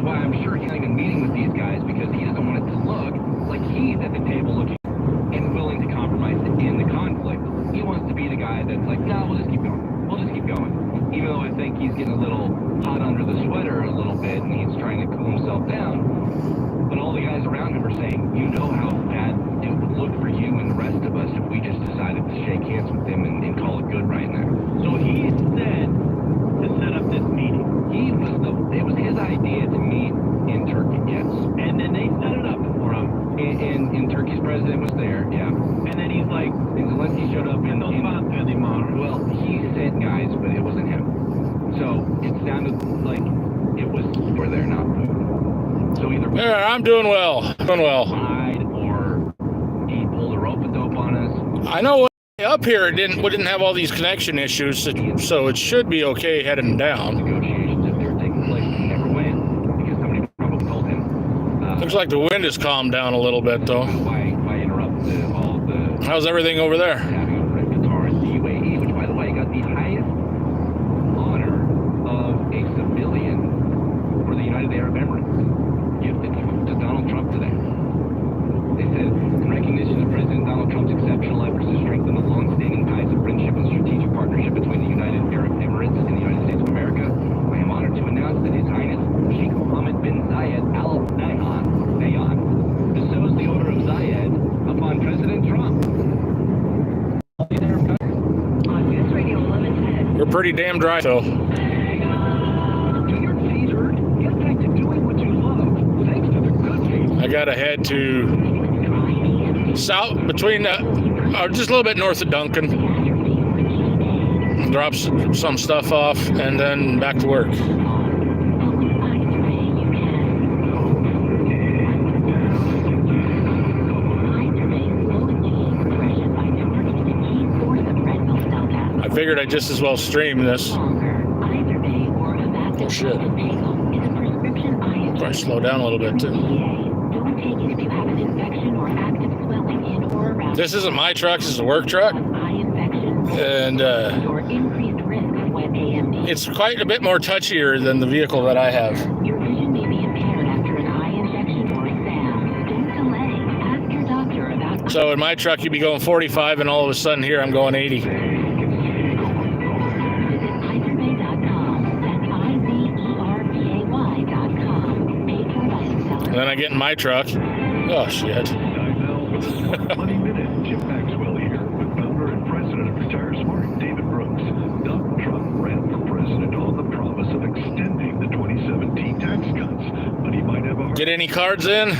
is why I'm sure he's not even meeting with these guys, because he doesn't want it to look like he's at the table looking and willing to compromise in the conflict. He wants to be the guy that's like, no, we'll just keep going. We'll just keep going. Even though I think he's getting a little hot under the sweater a little bit, and he's trying to cool himself down. But all the guys around him are saying, you know how bad it would look for you and the rest of us if we just decided to shake hands with him and call it good right now. So he said to set up this meeting. It was his idea to meet in Turkey, yes. And then they set it up for him. And Turkey's president was there, yeah. And then he's like, and Zelensky showed up and those spots anymore. Well, he said guys, but it wasn't him. So it sounded like it was we're there, not so either yeah, I'm doing well. Doing well. Lied or he pulled a rope-a-dope on us. I know up here we didn't have all these connection issues, so it should be okay heading down. Negotiations, if they were taking place, never went because somebody probably told him. Looks like the wind has calmed down a little bit, though. Why interrupt all the... How's everything over there? Having over at Qatar and the UAE, which, by the way, got the highest honor of a civilian for the United Arab Emirates, gifted to Donald Trump today. They said, in recognition of President Donald Trump's exceptional efforts to strengthen the long-standing ties of friendship and strategic partnership between the United Arab Emirates and the United States of America, I am honored to announce that His Highness Sheikh Mohammed bin Zayed Al Nahyan bestows the Order of Zayed upon President Trump. We're pretty damn dry, though. I gotta head to south between just a little bit north of Duncan. Drop some stuff off and then back to work. I figured I'd just as well stream this. Oh shit. Probably slow down a little bit too. This isn't my truck, this is a work truck. And it's quite a bit more touchier than the vehicle that I have. Your vision may be impaired after an eye infection or exam. Don't delay. Ask your doctor about. So in my truck, you'd be going 45, and all of a sudden here I'm going 80. Visit izerbay.com. That's IZERBAY.com. Paid for by the seller. And then I get in my truck. Oh shit. Money Minute, Jim Maxwell here with founder and president of Retire Smart, David Brooks. Donald Trump ran for president on the promise of extending the 2017 tax cuts, but he might have a Get any cards in?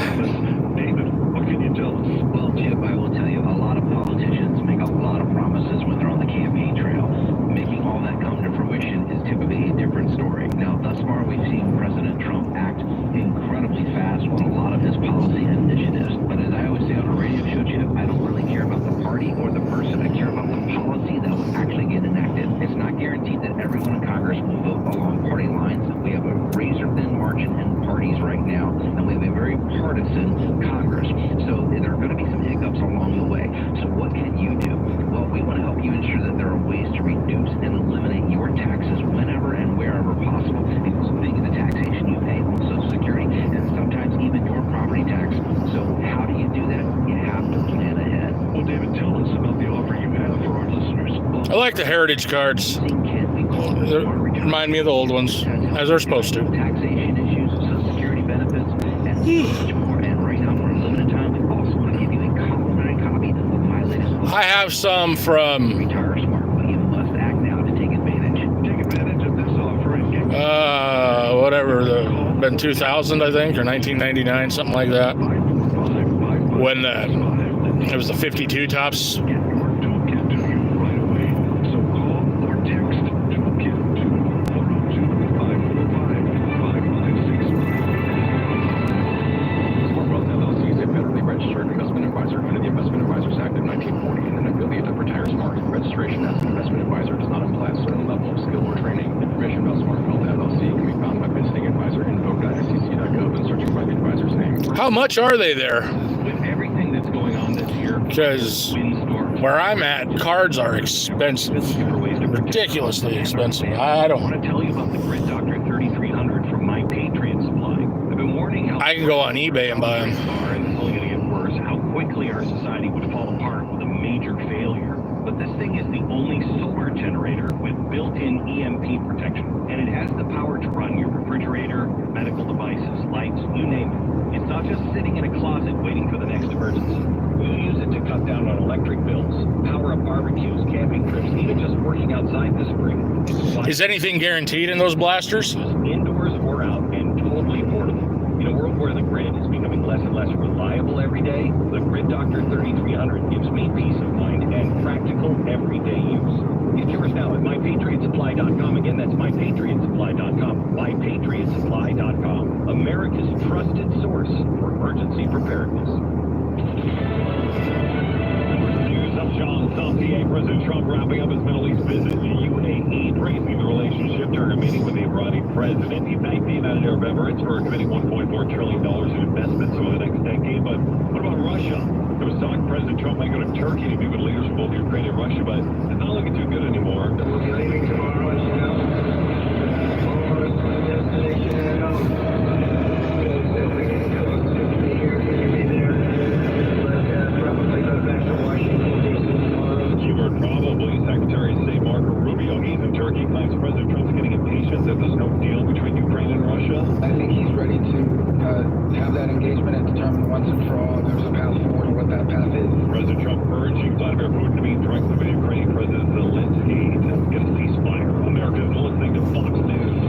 David, what can you tell us? Well, Jim, I will tell you, a lot of politicians make a lot of promises when they're on the campaign trail. Making all that come to fruition is typically a different story. Now, thus far, we've seen President Trump act incredibly fast on a lot of his policy initiatives. But as I always say on a radio show, Jim, I don't really care about the party or the person. I care about the policy that will actually get enacted. It's not guaranteed that everyone in Congress will vote along party lines. We have a razor-thin margin in parties right now, and we have a very partisan Congress. So there are going to be some hiccups along the way. So what can you do? Well, we want to help you ensure that there are ways to reduce and eliminate your taxes whenever and wherever possible, including the taxation you pay on Social Security and sometimes even your property tax. So how do you do that? You have to plan ahead. Well, David, tell us about the offer you have for our listeners. I like the heritage cards. They remind me of the old ones, as they're supposed to. Taxation issues, Social Security benefits, and so much more. And right now, for a limited time, we also want to give you a complimentary copy of my latest book. I have some from Retire Smart, but you must act now to take advantage. Take advantage of this offer and get been 2000, I think, or 1999, something like that. When it was the 52 tops. Get your toolkit to you right away. So call or text toolkit to 402-545-5565. Smart Wealth LLC is a federally registered investment advisor under the Investment Advisors Act of 1940 and an affiliate of Retire Smart. Registration as an investment advisor does not imply a certain level of skill or training. Information about Smart Wealth LLC can be found by visiting advisorinfo.sec.gov and searching by the advisor's name. How much are they there? With everything that's going on this year, Because where I'm at, cards are expensive. Ridiculously expensive. I I don't. want to tell you about the Grid Doctor 3300 from My Patriot Supply. warning how I can go on eBay and buy them. and it's only going to get worse. How quickly our society would fall apart with a major failure. But this thing is the only solar generator with built-in EMP protection, and it has the power to run your refrigerator, medical devices, lights, you name it. It's not just sitting in a closet waiting for the next emergency. We'll use it to cut down on electric bills, power up barbecues, camping trips, even just working outside this spring. Is anything guaranteed in those blasters? Indoors or out, and totally portable. In a world where the grid is becoming less and less reliable every day, the Grid Doctor 3300 gives me peace of mind and practical everyday use. Get yours now at mypatriotsupply.com. Again, that's mypatriotsupply.com. mypatriotsupply.com. America's trusted source for emergency preparedness. I'm John Saltier. President Trump wrapping up his Middle East visit to UAE, praising the relationship during a meeting with the Iranian president. He thanked the United Arab Emirates for committing $1.4 trillion in investments over the next decade. But what about Russia? There was talk President Trump might go to Turkey to meet with leaders from both Ukraine and Russia, but it's not looking too good anymore. We'll be leaving tomorrow, as you know. Probably Secretary of State Marco Rubio, he's in Turkey, claims President Trump's getting impatient that there's no deal between Ukraine and Russia. I think he's ready to have that engagement and determine once and for all if there's a path forward and what that path is. President Trump urging Vladimir Putin to meet directly with Ukrainian President Zelensky to get a ceasefire. America is listening to Fox News.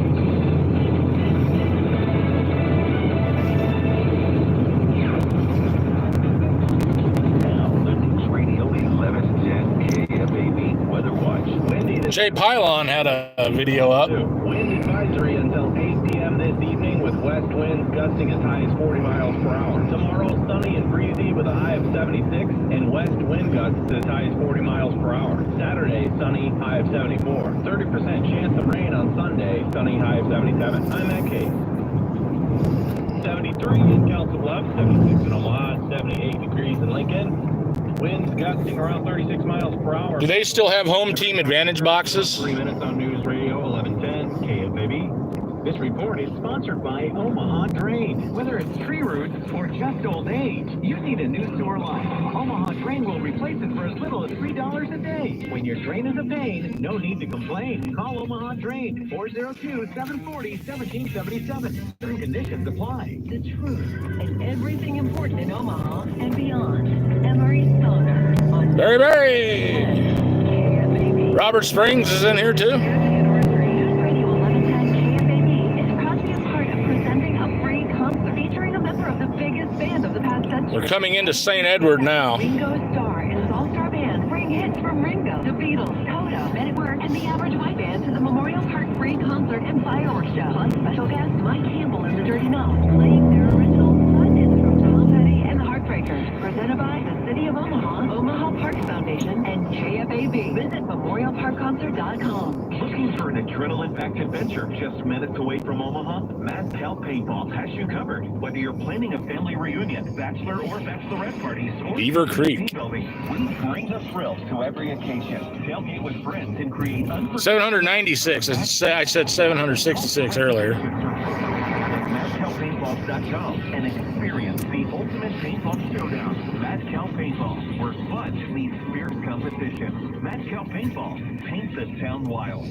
Jay Pylon had a video up. Wind advisory until 8 p.m. this evening with west winds gusting as high as 40 miles per hour. Tomorrow, sunny and breezy with a high of 76 and west wind gusts as high as 40 miles per hour. Saturday, sunny, high of 74. 30% chance of rain on Sunday, sunny, high of 77. I'm Matt Case. 73 in Council Bluffs, 76 in Omaha, 78 degrees in Lincoln. Winds gusting around 36 miles per hour. Do they still have home team advantage boxes? 3 minutes on News Radio 1110 KFAB. This report is sponsored by Omaha Drain. Whether it's tree roots or just old age, you need a new sewer line. Omaha Drain will replace it for as little as $3 a day. When your drain is a pain, no need to complain. Call Omaha Drain, 402-740-1777. Certain conditions apply. The truth and everything important in Omaha and beyond. Emery Stoner on Barry! KFAB. Robert Springs is in here too. News Radio 1110 KFAB is proud to be a part of presenting a free concert featuring a member of the biggest band of the past century. We're coming into St. Edward now. Ringo Starr and his all-star band bring hits from Ringo, the Beatles, Toto, Men at Work, and the Average White Band to the Memorial Park free concert and fireworks show. Plus, special guest Mike Campbell and the Dirty Knobs playing their original Fun hits from Tom Petty and the Heartbreakers. Presented by the City of Omaha, Omaha Parks Foundation, and KFAB. Visit memorialparkconcert.com. Looking for an adrenaline-packed adventure just minutes away from Omaha? Mad-Cal Paintball has you covered. Whether you're planning a family reunion, bachelor or bachelorette parties, or Beaver Creek. team building, we bring the thrills to every occasion. Tailgate with friends and create 796. I said 766 earlier. MadCalPaintballs.com and experience the ultimate paintball showdown. Mad-Cal Paintball, where fun meets fierce competition. Mad-Cal Paintball, paint the town wild.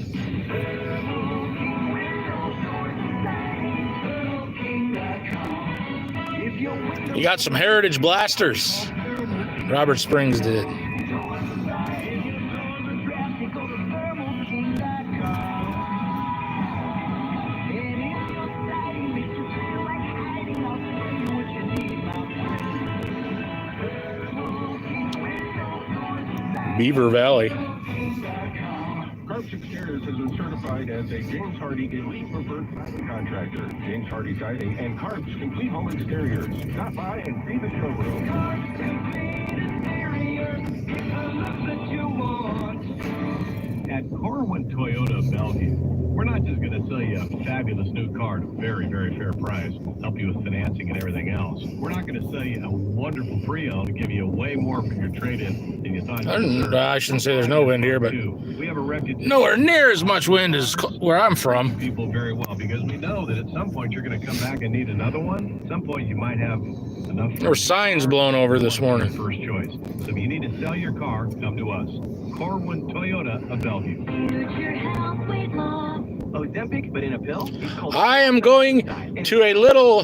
You got some Heritage blasters. Robert Springs did. Beaver Valley. Carp's Exteriors has been certified as a James Hardy Elite Preferred Siding Contractor. James Hardy Siding and Carp's Complete Home Exteriors. Stop by and see the showroom. At Corwin Toyota Bellevue, we're not just going to sell you a fabulous fabulous new card, very, very fair price. Help you with financing and everything else. We're not going to sell you a wonderful pre-owned to give you way more for your trade-in than you thought you deserved. I shouldn't say there's no wind here, but we have a reputation. nowhere near as much wind as where I'm from. People very well, because we know that at some point you're going to come back and need another one. At some point you might have enough. There were signs blown over this morning. First choice. So if you need to sell your car, come to us. Corwin Toyota of Bellevue. Ozempic, but in a pill? I am going to a little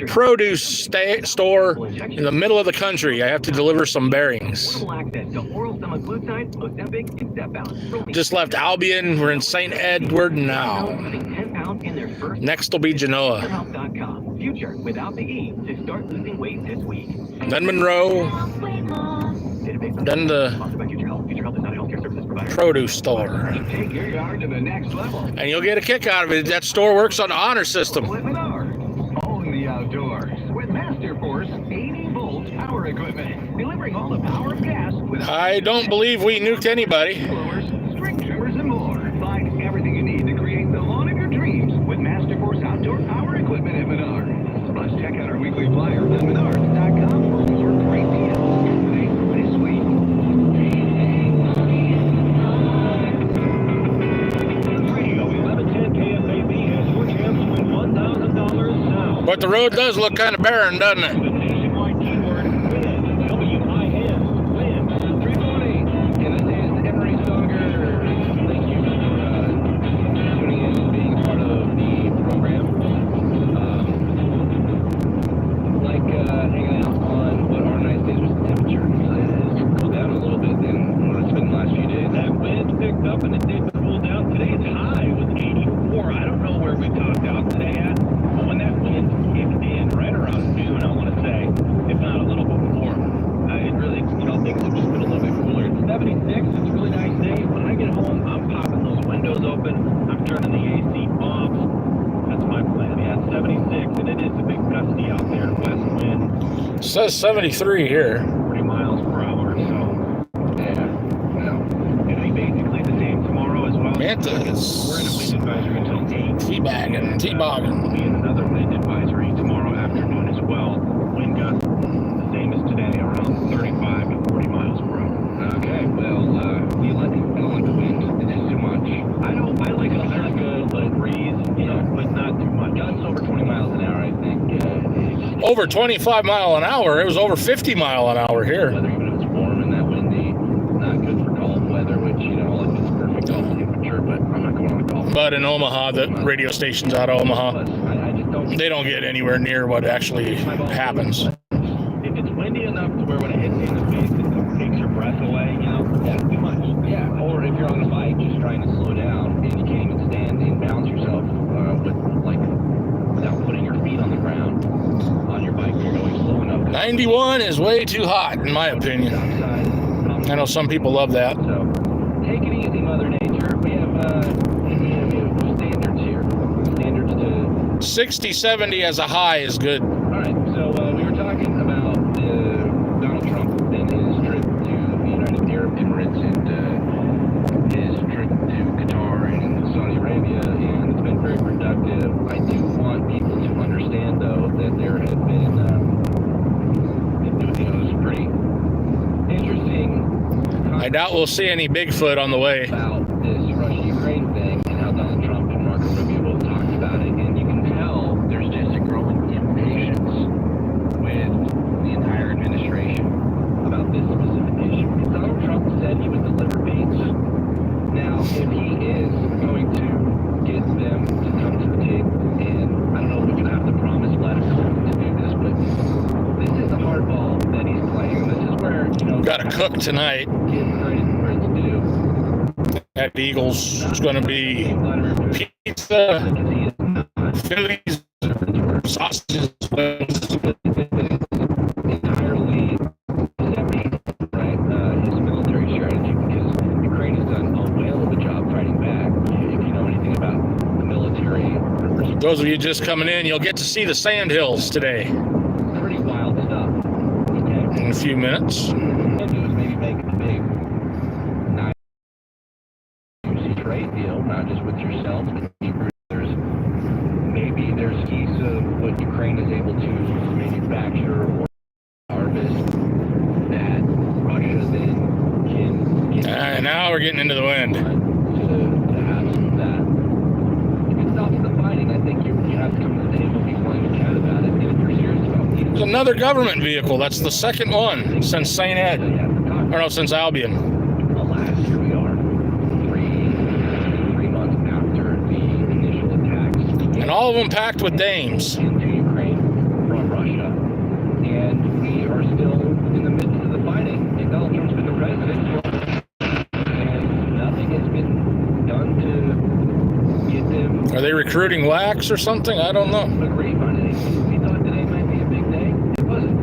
produce store in the middle of the country. I have to deliver some bearings. Just left Albion. We're in St. Edward now. Next will be Genoa. Future without the E to start losing weight this week. Then Monroe. Then the produce store. Take your yard to the next level. And you'll get a kick out of it. That store works on the honor system. Own the outdoors with Master Force 80-volt power equipment, delivering all the power of gas without I don't believe we nuked anybody. blowers, string trimmers, and more. Find everything you need to create the lawn of your dreams with Master Force outdoor power equipment at Menards. Plus, check out our weekly flyer on Menards.com for more great deals. This week. Radio 1110 KFAB has your chance to win $1,000 now. But the road does look kind of barren, doesn't it? The nationwide keyword WIN. W-I-N. WIN. 340. Yeah, this is Emery Stalker. Thank you for tuning in and being part of the program. Hanging out on what are nice days with the temperature. It's cooled down a little bit than what it's been the last few days. That wind picked up and it did cool down. Today's high was 84. I don't know where we topped out today at, but when that wind kicked in right around noon, I want to say, if not a little bit before, it really, things have just been a little bit cooler. It's 76. It's a really nice day. When I get home, I'm popping those windows open. I'm turning the AC off. That's my plan. Yeah, it's 76, and it is a big gusty out there. West wind. It says 73 here. 40 miles per hour, so Yeah, well, it'll be basically the same tomorrow as well. It We're in a is. wind advisory until 8. Teabagging, We'll teabogging. be in another wind advisory tomorrow afternoon as well. Wind gusts the same as today, around 35 to 40 miles per hour. okay, well, I don't like the wind. It's just too much. I like it a little good, little breeze, but not too much. Gusts over 20 miles an hour, I think. Over 25 mile an hour. It was over 50 mile an hour here. Weather, even if it's warm and that windy, not good for calm weather, which, all of it's perfect calm temperature, but I'm not going on a call. But in Omaha, the radio station's out of Omaha. I just don't. They don't get anywhere near what actually happens. If it's windy enough to where when it hits you in the face, it takes your breath away, that's too much. Yeah, or if you're on a bike just trying to slow down and you can't even stand and balance yourself without putting your feet on the ground on your bike, you're going slow enough. 91 is way too hot, in my opinion. I know some people love that. So, take it easy, Mother Nature. We have standards here. Standards to 60, 70 as a high is good. All right, so we were talking about Donald Trump and his trip to the United Arab Emirates and his trip to Qatar and Saudi Arabia, and it's been very productive. I do want people to understand, though, that there have been some pretty interesting I doubt we'll see any Bigfoot on the way. about this Russia-Ukraine thing and how Donald Trump and Marco Rubio both talked about it, and you can tell there's just a growing impatience with the entire administration about this specific issue. Donald Trump said he would deliver peace. Now, if he is going to get them to come to the table, and I don't know if we're going to have to promise Vladimir Putin to do this, but this is the hardball that he's playing, and this is where, Got to cook tonight give credit where it's due. at Eagles. It's going to be Vladimir Putin, pizza, because he is not Phillies, sausages, entirely deception, right? His military strategy, because Ukraine has done a whale of a job fighting back. If you know anything about the military, Those of you just coming in, you'll get to see the sand hills today pretty wild stuff. Okay, in a few minutes. what you do is maybe make a big, nice trade deal, not just with yourselves, but your brothers Ukraine is able to manufacture or harvest that Russia then can get. Now we're getting into the wind. To have some of that. If it stops the fighting, I think you have to come to the table and be willing to chat about it. And if you're serious about peace, There's another government vehicle. That's the second one since St. Ed. Or no, since Albion. Alas, here we are, three months after the initial attacks. And all of them packed with dames. Into Ukraine from Russia. And we are still in the midst of the fighting. And Donald Trump's been the president. And nothing has been done to get them. Are they recruiting wax or something? I don't know. Agree on anything. We thought today might be a big day. It wasn't.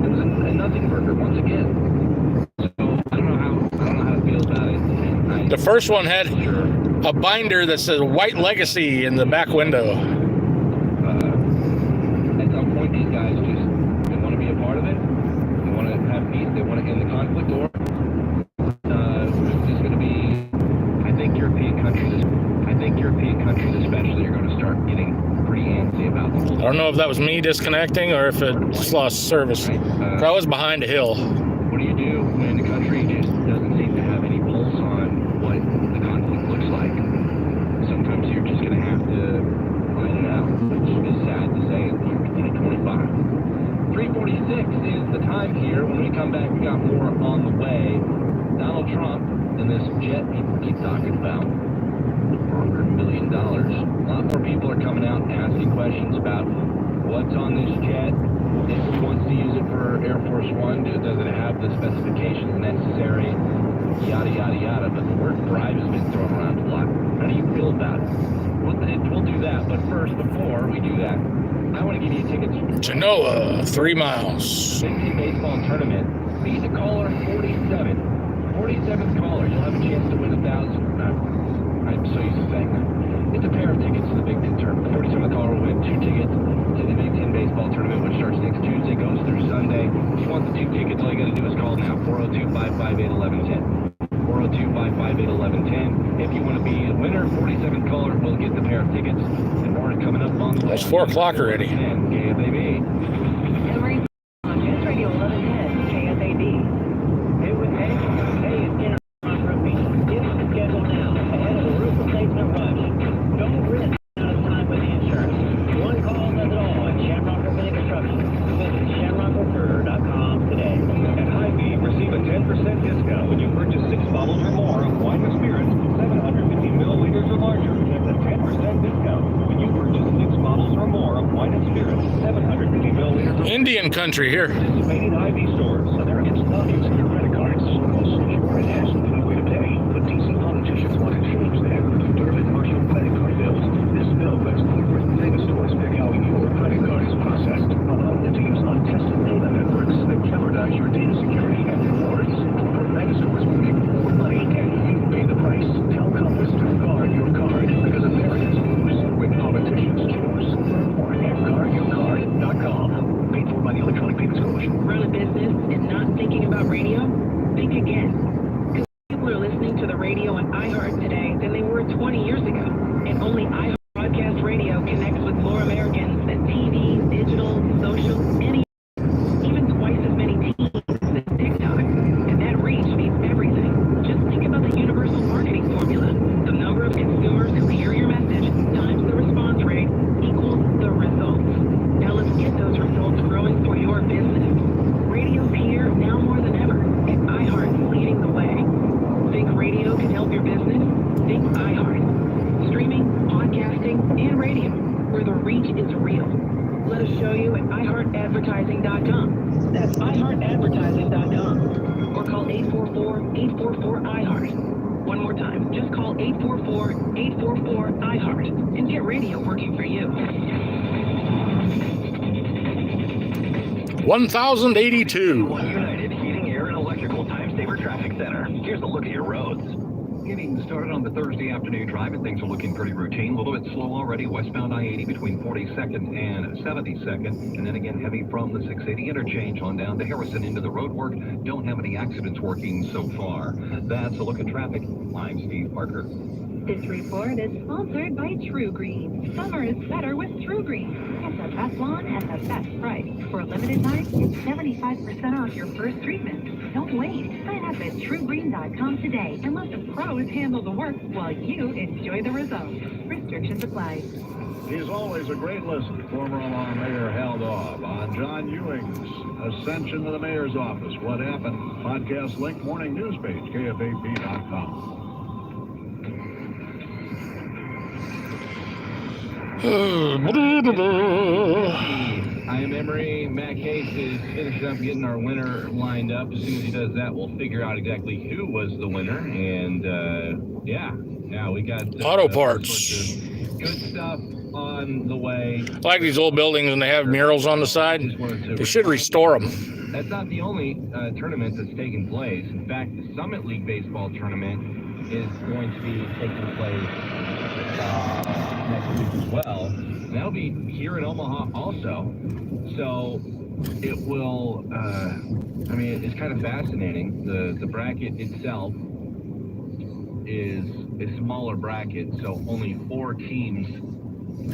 It was a nothing burger once again. So I don't know how to feel about it. And The first one had a binder that says White Legacy in the back window. At some point, these guys they want to be a part of it. They want to have peace. They want to end the conflict. Or it's just going to be. I think European countries especially are going to start getting pretty antsy about the whole. I don't know if that was me disconnecting or if it just lost service. I was behind a hill. What do you do when the country just doesn't seem to have any pulse on what the conflict looks like? Sometimes you're just going to have to find it out, which is sad to say in 2025. 3:46 is the time here. When we come back, we got more on the way. Donald Trump and this jet people keep talking about. $400 million. A lot more people are coming out and asking questions about what's on this jet. If he wants to use it for Air Force One, does it have the specifications necessary? Yada, yada, yada. But the word bribe has been thrown around a lot. How do you feel about it? We'll do that. But first, before we do that, I want to give you tickets. Genoa, 3 miles. Big Ten Baseball Tournament. Be the caller 47. 47th caller. You'll have a chance to win I'm so used to saying that. It's a pair of tickets to the Big Ten Tournament. 47th caller will win 2 tickets to the Big Ten Baseball Tournament, which starts next Tuesday, goes through Sunday. If you want the 2 tickets, all you got to do is call now, 402-558-1110. 402-558-1110. If you want to be a winner, 47th caller will get the pair of tickets. And more coming up on the way. It's 4 o'clock already. KFAB. Emory on News Radio 1110 KFAB. Hey, it's dinner on Rugby. Get on the schedule now. Ahead of the roof replacement rush. Don't risk out of time with insurance. One call does it all at Shamrock Urban Construction. Visit shamrockrefer.com today. At Hy-Vee, receive a 10% discount when you purchase 6 bottles or more of wine or spirits, 750 milliliters or larger. That's a 10% discount when you purchase 6 bottles or more of wine and spirits, 750 milliliters or Indian country here. participating Hy-Vee stores. Americans love using their credit cards. Most secure and hassle-free way to pay. But DC politicians want to change that. Durbin Marshall credit card bills. This bill lets corporate data stores pick how your credit card is processed. Allow them to use untested data networks that jeopardize your data security and rewards. Corporate mega stores will make more money and you pay the price. Tell Compass to guard your card because Americans lose when politicians choose. Or at guardyourcard.com. Paid for by the Electronic Payments Coalition. Run a business and not thinking about radio? Think again. Because people are listening to the radio on iHeart today than they were 20 years ago. And only iHeart Broadcast Radio connects with more Americans than TV, digital, social, even twice as many teens than TikTok. And that reach means everything. Just think about the universal marketing formula. The number of consumers who hear your message times the response rate equals the results. Now let's get those results growing for your business. Radio's here now more than ever, and iHeart's leading the way. Think radio can help your business? Think iHeart. Streaming, podcasting, and radio, where the reach is real. Let us show you at iHeartAdvertising.com. That's iHeartAdvertising.com. Or call 844-844-iHeart. One more time, just call 844-844-iHeart and get radio working for you. 1082. One United Heating, Air, and Electrical Time Saver Traffic Center. Here's a look at your roads. Getting started on the Thursday afternoon drive, and things are looking pretty routine. A little bit slow already, westbound I-80 between 42nd and 72nd. And then again, heavy from the 680 interchange on down to Harrison into the road work. Don't have any accidents working so far. That's a look at traffic. I'm Steve Parker. This report is sponsored by True Green. Summer is better with True Green. Get the best lawn at the best price. For a limited time, it's 75% off your first treatment. Don't wait. Sign up at TrueGreen.com today and let the pros handle the work while you enjoy the results. Restrictions apply. He's always a great listen. Former Omaha Mayor Hal Daub on John Ewing's ascension to the mayor's office. What happened? Podcast link, morning news page, KFAP.com. I am Emery. Matt Case is finishing up getting our winner lined up. As soon as he does that, we'll figure out exactly who was the winner. And yeah, we got auto parts. Good stuff on the way. I like these old buildings and they have murals on the side. They should restore them. That's not the only tournament that's taking place. In fact, the Summit League baseball tournament is going to be taking place next week as well. And that'll be here in Omaha also. So it will, it's kind of fascinating. The bracket itself is a smaller bracket, so only 4 teams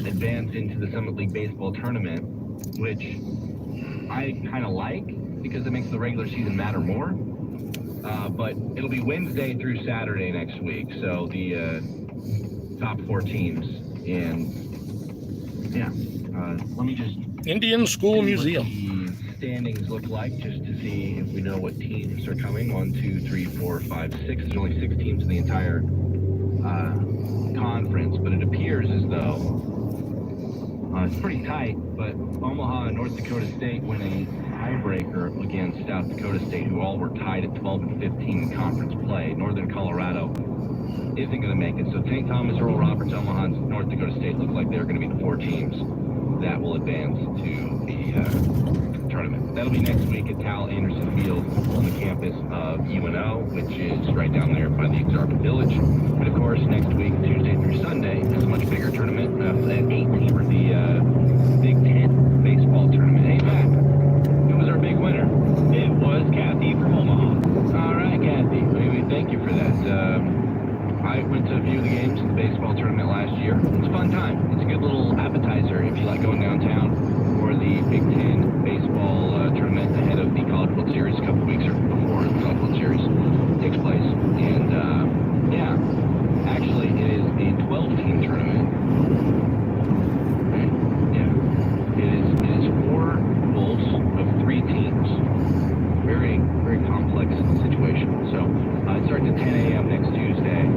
advance into the Summit League baseball tournament, which I kind of like because it makes the regular season matter more. But it'll be Wednesday through Saturday next week, so the top 4 teams. And yeah, let me just Indian School Museum. The standings look like, just to see if we know what teams are coming. 1, 2, 3, 4, 5, 6. There's only 6 teams in the entire conference, but it appears as though it's pretty tight. But Omaha and North Dakota State win a tiebreaker against South Dakota State, who all were tied at 12 and 15 in conference play. Northern Colorado isn't going to make it. So St. Thomas, Earl Roberts, Omaha, and North Dakota State look like they're going to be the 4 teams that will advance to the tournament. That'll be next week at Tal Anderson Field on the campus of UNO, which is right down there by the Exarban Village. And of course, next week, Tuesday through Sunday, is a much bigger tournament, an 8-teamer, the Big Ten baseball tournament. Hey, Matt, who was our big winner? It was Kathy from Omaha. All right, Kathy. Thank you for that. I went to a few of the games in the baseball tournament last year. It's a fun time. It's a good little appetizer if you like going downtown for the Big Ten baseball tournament ahead of the College World Series a couple weeks or before the College World Series takes place. And yeah, actually it is a 12-team tournament. Right? Yeah. It is 4 pools of 3 teams. Very, very complex situation. So it starts at 10 a.m. next Tuesday.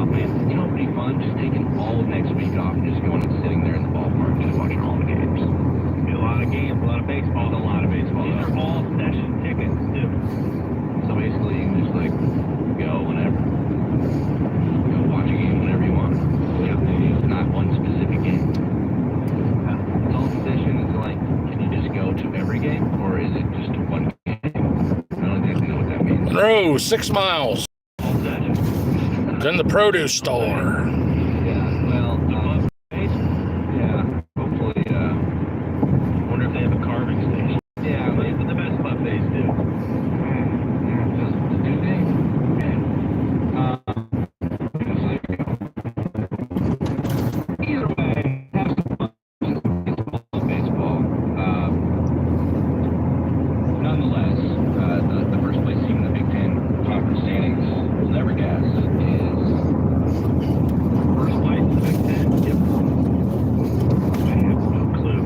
Man, you know, it'd be fun just taking all of next week off and just going and sitting there in the ballpark, just watching all the games. Be a lot of games, a lot of baseball. A lot of baseball. These are all session tickets, too. So basically, you can just like go whenever. Go watch a game whenever you want. Yeah, it's not one specific game. It's all session. It's like, can you just go to every game, or is it just one game? I don't exactly know what that means. No, 6 miles. All session. Then the produce store. Yeah, well, yeah, hopefully, Wonder if they have a carving station. yeah, But the best buffets do. do they? Either way, have some fun. Baseball. Nonetheless, the first place team in the Big Ten conference standings, we'll never guess, is First place in the Big Ten? Yep. I have no clue.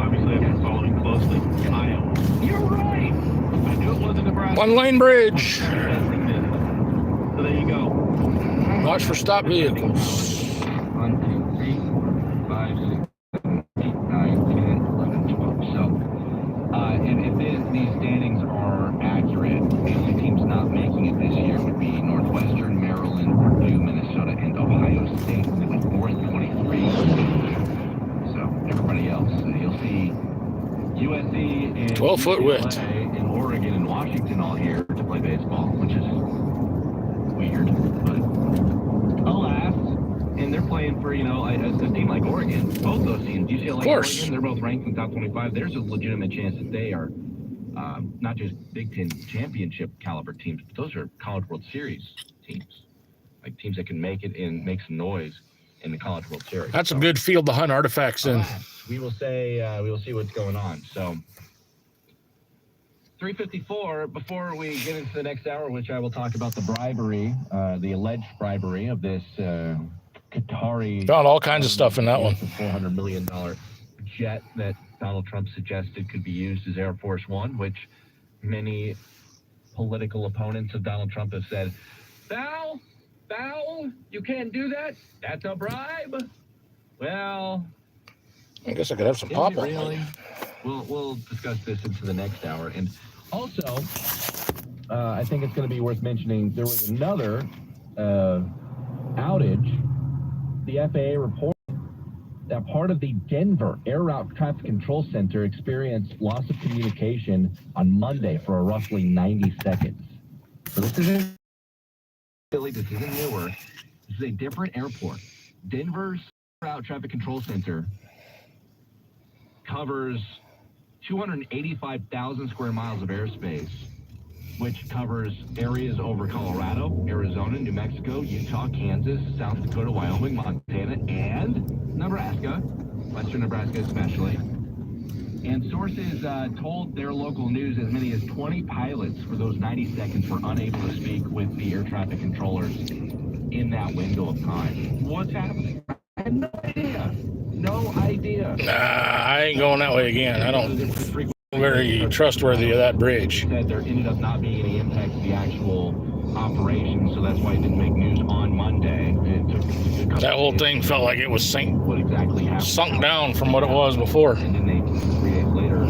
Obviously, I've been following closely. Iowa. You're right. I knew it wasn't Nebraska. 1-lane bridge. So there you go. Watch for stop vehicles. 1, 2, 3, 4, 5, 6, 7, 8, 9, 10, 11, 12. So, and if these standings are accurate, the only teams not making it this year would be Northwestern, Maryland, Purdue, Minnesota, and Ohio State with 4th, 23. So everybody else, you'll see USC and 12-foot width. UCLA and Oregon and Washington all here to play baseball, which is weird, but alas. And they're playing for, a team like Oregon. Both those teams, UCLA and course. Oregon, they're both ranked in the top 25. There's a legitimate chance that they are not just Big Ten championship caliber teams, but those are College World Series teams. like teams that can make it and make some noise in the College World Series. That's a good field to hunt artifacts in. We will see what's going on. So 3:54. Before we get into the next hour, which I will talk about the bribery, the alleged bribery of this Qatari. Found all kinds of stuff in that one. $400 million jet that Donald Trump suggested could be used as Air Force One, which many political opponents of Donald Trump have said, foul, you can't do that. That's a bribe. Well, I guess I could have some pop on. Really? We'll discuss this into the next hour. And also, I think it's going to be worth mentioning, there was another outage. The FAA reported that part of the Denver Air Route Traffic Control Center experienced loss of communication on Monday for roughly 90 seconds. So this isn't newer. This is a different airport. Denver's Air Route Traffic Control Center covers 285,000 square miles of airspace, which covers areas over Colorado, Arizona, New Mexico, Utah, Kansas, South Dakota, Wyoming, Montana, and Nebraska, western Nebraska especially. And sources told their local news as many as 20 pilots for those 90 seconds were unable to speak with the air traffic controllers in that window of time. What's happening? I have no idea. No idea. Nah, I ain't going that way again. I don't very trustworthy of that bridge. Said there ended up not being any impact to the actual operation, so that's why it didn't make news on Monday. It took that whole thing felt like it was what exactly happened. sunk down from what it was before. And then they 3 days later,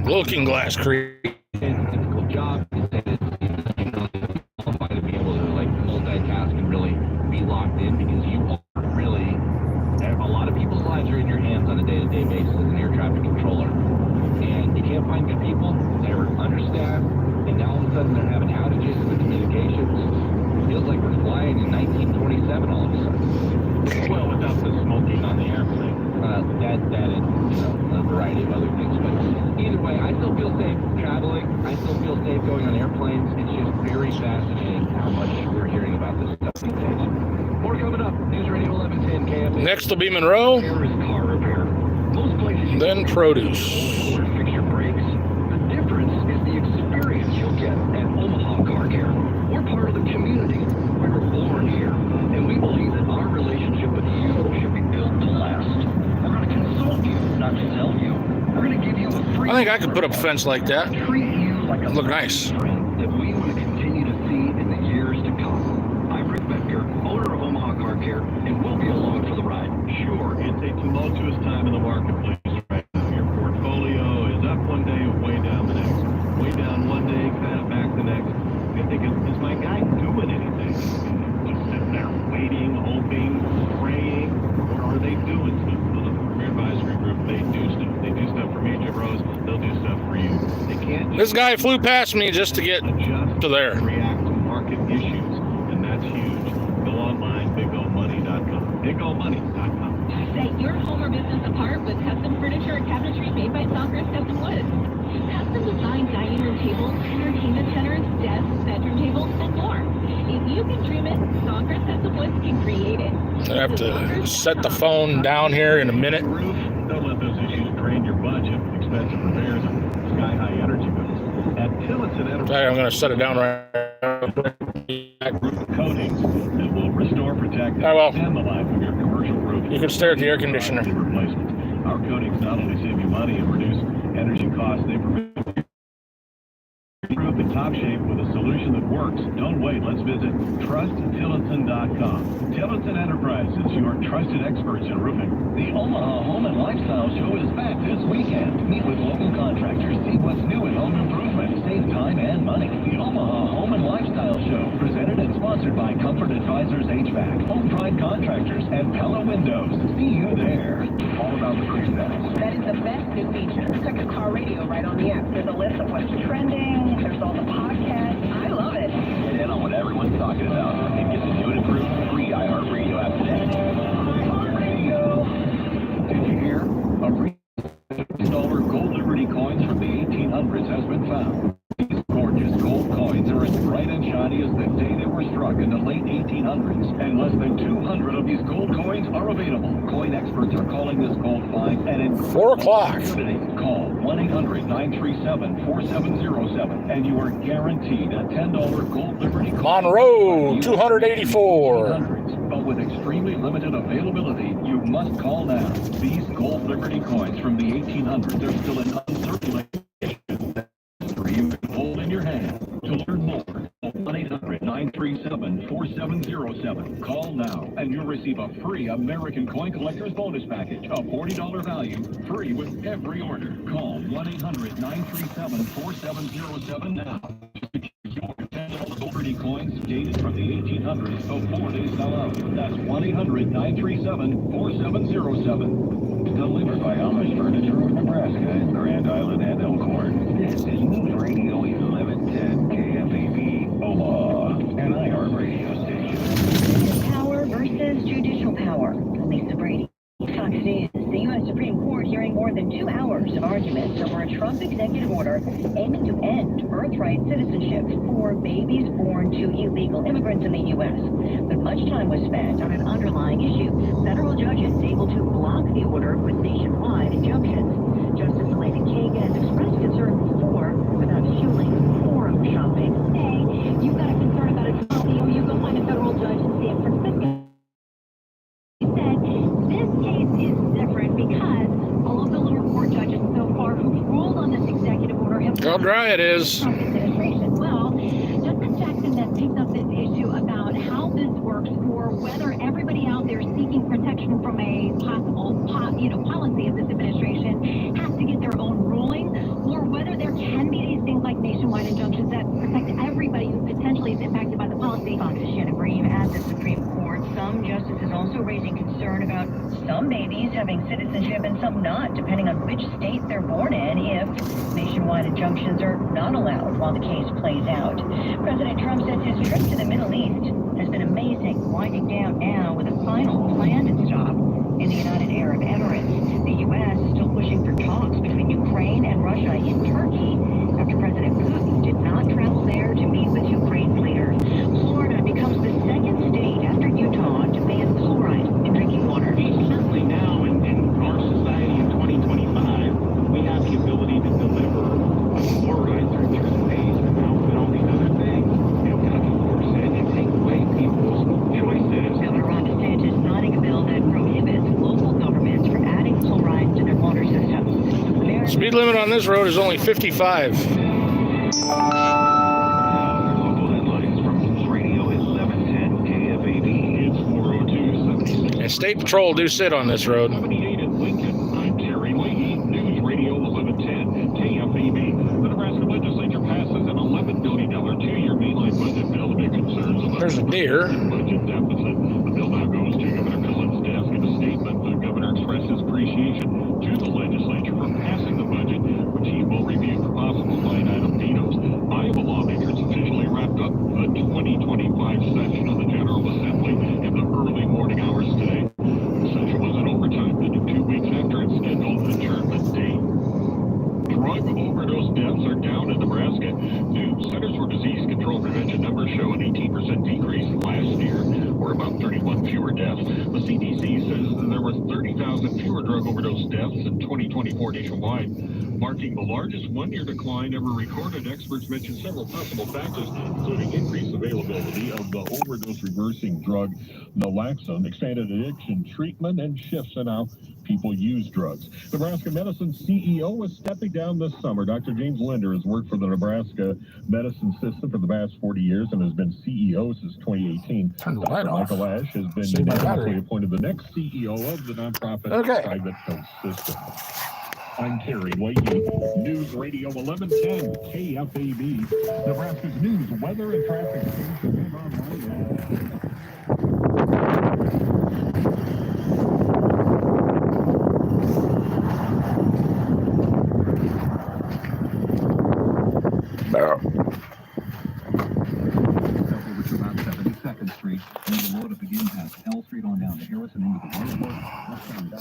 so Looking Glass Creek. it's a difficult job. Qualified to be able to like multitask and really be locked in, because you are really, a lot of people's lives are in your hands on a day-to-day basis as an air traffic controller. And you can't find good people. They're understaffed, and now all of a sudden they're having outages in the communications. It feels like we're flying in 1927 all of a sudden. Well, without the smoking on the airplane. That and a variety of other things. But either way, I still feel safe traveling. I still feel safe going on airplanes. It's just very fascinating how much we're hearing about this stuff these days. More coming up. News Radio 1110 KFM. Next will be Monroe, Here is car repair. Most places then produce. or fix your brakes. The difference is the experience you'll get at Omaha Car Care. We're part of the community. We were born here, and we believe that our relationship with you should be built to last. We're going to consult you, not sell you. We're going to give you a free. I think I could put up a fence like that. Treat you like a Look nice. friend that we want to continue to see in the years to come. I'm Rick Becker, owner of Omaha Car Care, and we'll be along for the ride. Sure, it's a tumultuous time in the marketplace right now. Your portfolio is up one day, way down the next. Way down one day, kind of back the next. You're thinking, is my guy doing anything? Just sitting there waiting, hoping, praying, or are they doing stuff? Well, the Premier Advisory Group, they do stuff. They do stuff for me, Jim Rose. They'll do stuff for you. They can't This guy flew past me just to get adjust to there. react to market issues, and that's huge. Go online, bigoldmoney.com. Bigoldmoney.com. Set your home or business apart with custom furniture and cabinetry made by Sawgrass Custom Woods. Custom designed dining room tables, entertainment centers, desks, bedroom tables, and more. If you can dream it, Sawgrass Custom Woods can create it. I have to set the phone down here in a minute. Roof, don't let those issues drain your budget. Expensive repairs and sky-high energy bills. At Tillotson Enterprise, I'm going to set it down right roof coatings that will restore, protect, Oh, well. and the life of your commercial roof. You can stare at the air conditioner. Replacement. Our coatings not only save you money and reduce energy costs, they prevent your roof in top shape with a solution that works. Don't wait. Let's visit TrustTillotson.com. Tillotson Enterprises, your trusted experts in roofing. The Omaha Home and Lifestyle Show is back this weekend. Meet with local contractors, see what's new in home improvement, save time and money. The Omaha Home and Lifestyle Show, presented and sponsored by Comfort Advisors HVAC, Home Pride Contractors, and Pella Windows. See you there. All about the pre-sales. That is the best new feature. Check the car radio right on the app. There's a list of what's trending. There's all the podcasts. I love it. Get in on what everyone's talking about and get the new and improved free iHeartRadio app today. iHeartRadio. Did you hear? A $3 gold Liberty coins from the 1800s has been found. These gorgeous gold coins are as bright and shiny as the day of these gold coins are available. Coin experts are calling this gold find an incredible 4 o'clock. opportunity. Call 1-800-937-4707 and you are guaranteed a $10 gold Liberty coin. Monroe, 284. But with extremely limited availability, you must call now. These gold Liberty coins from the 1800s are still in uncirculated history you can hold in your hand. To learn more, call 1-800-937-4707. Call now and you'll receive a free American Coin Collector's Bonus Package, a $40 value, free with every order. Call 1-800-937-4707 now. Your $10 Liberty coins dated from the 1800s before they sell out. That's 1-800-937-4707. Delivered by Amish Furniture of Nebraska in Grand Island and Elkhorn. This is News Radio 1110 KFAB, Omaha, an iHeart radio station. Power versus judicial power. Lisa Brady. Fox News. The U.S. Supreme Court hearing more than 2 hours of arguments over a Trump executive order aiming to end birthright citizenship for babies born to illegal immigrants in the U.S. But much time was spent on an underlying issue. Federal judges able to block the order with nationwide injunctions. Justice Elena Kagan has expressed concern before about fueling forum shopping. Hey, you've got a concern about a trial, you go find a federal judge in San Francisco. Said this case is different because all of the lower court judges so far who've ruled on this executive order have How dry it is. Trump administration. Well, Justice Jackson then picked up this issue about how this works for whether everybody out there seeking protection from a possible policy of this administration has to get their own ruling, or whether there can be these things like nationwide injunctions that protect everybody who potentially is impacted by the policy. Fox's Shannon Bream at the Supreme Court. Some justices also raising concern about some babies having citizenship and some not, depending on which state they're born in, if nationwide injunctions are not allowed while the case plays out. President Trump says his trip to the Middle East has been amazing, winding down now with a final planned stop in the United Arab Emirates. The U.S. is still pushing for talks between Ukraine and Russia in Turkey after President Putin did not travel there to meet with Ukraine's leader. Florida becomes the second state after Utah to ban fluoride in drinking water. Certainly now in our society in 2025, we have the ability to deliver fluoride through toothpaste and mouth and all these other things. You kind of force it and take away people's choices. Governor Ron DeSantis signing a bill that prohibits local governments from adding fluoride to their water systems. Speed limit on this road is only 55. Local headlines from News Radio 1110 KFAB. It's 402-76. And State Patrol do sit on this road. 78 in Lincoln. I'm Terry Leahy, News Radio 1110 KFAB. The Nebraska legislature passes an $11 billion two-year mainline budget bill. The big concerns about There's a deer. budget deficit. The bill now goes to Governor Cullen's desk. In a statement, the governor expressed his appreciation to the legislature for passing the budget, which he will review for possible line item vetoes. Iowa lawmakers officially wrapped up the 2025 session of the General Assembly in the early morning hours today. The session was in overtime, ending 2 weeks after its scheduled adjournment date. Drug overdose deaths are down in Nebraska. New Centers for Disease Control Prevention numbers show an 18% decrease last year, or about 31 fewer deaths. The CDC says that there were 30,000 fewer drug overdose deaths in 2024 nationwide, marking the largest one-year decline ever recorded. Experts mention several possible factors, including increased availability of the overdose-reversing drug naloxone, expanded addiction treatment, and shifts in how people use drugs. Nebraska Medicine CEO is stepping down this summer. Dr. James Linder has worked for the Nebraska medicine system for the past 40 years and has been CEO since 2018. Turn the light off. Michael Ash has been Save my unanimously battery. appointed the next CEO of the nonprofit private health system. I'm Terry Leahy, News Radio 1110 KFAB, Nebraska's news, weather, and traffic station. No. Over to about 72nd Street, and the load up again past L Street on down to Harrison into the airport. Westbound down.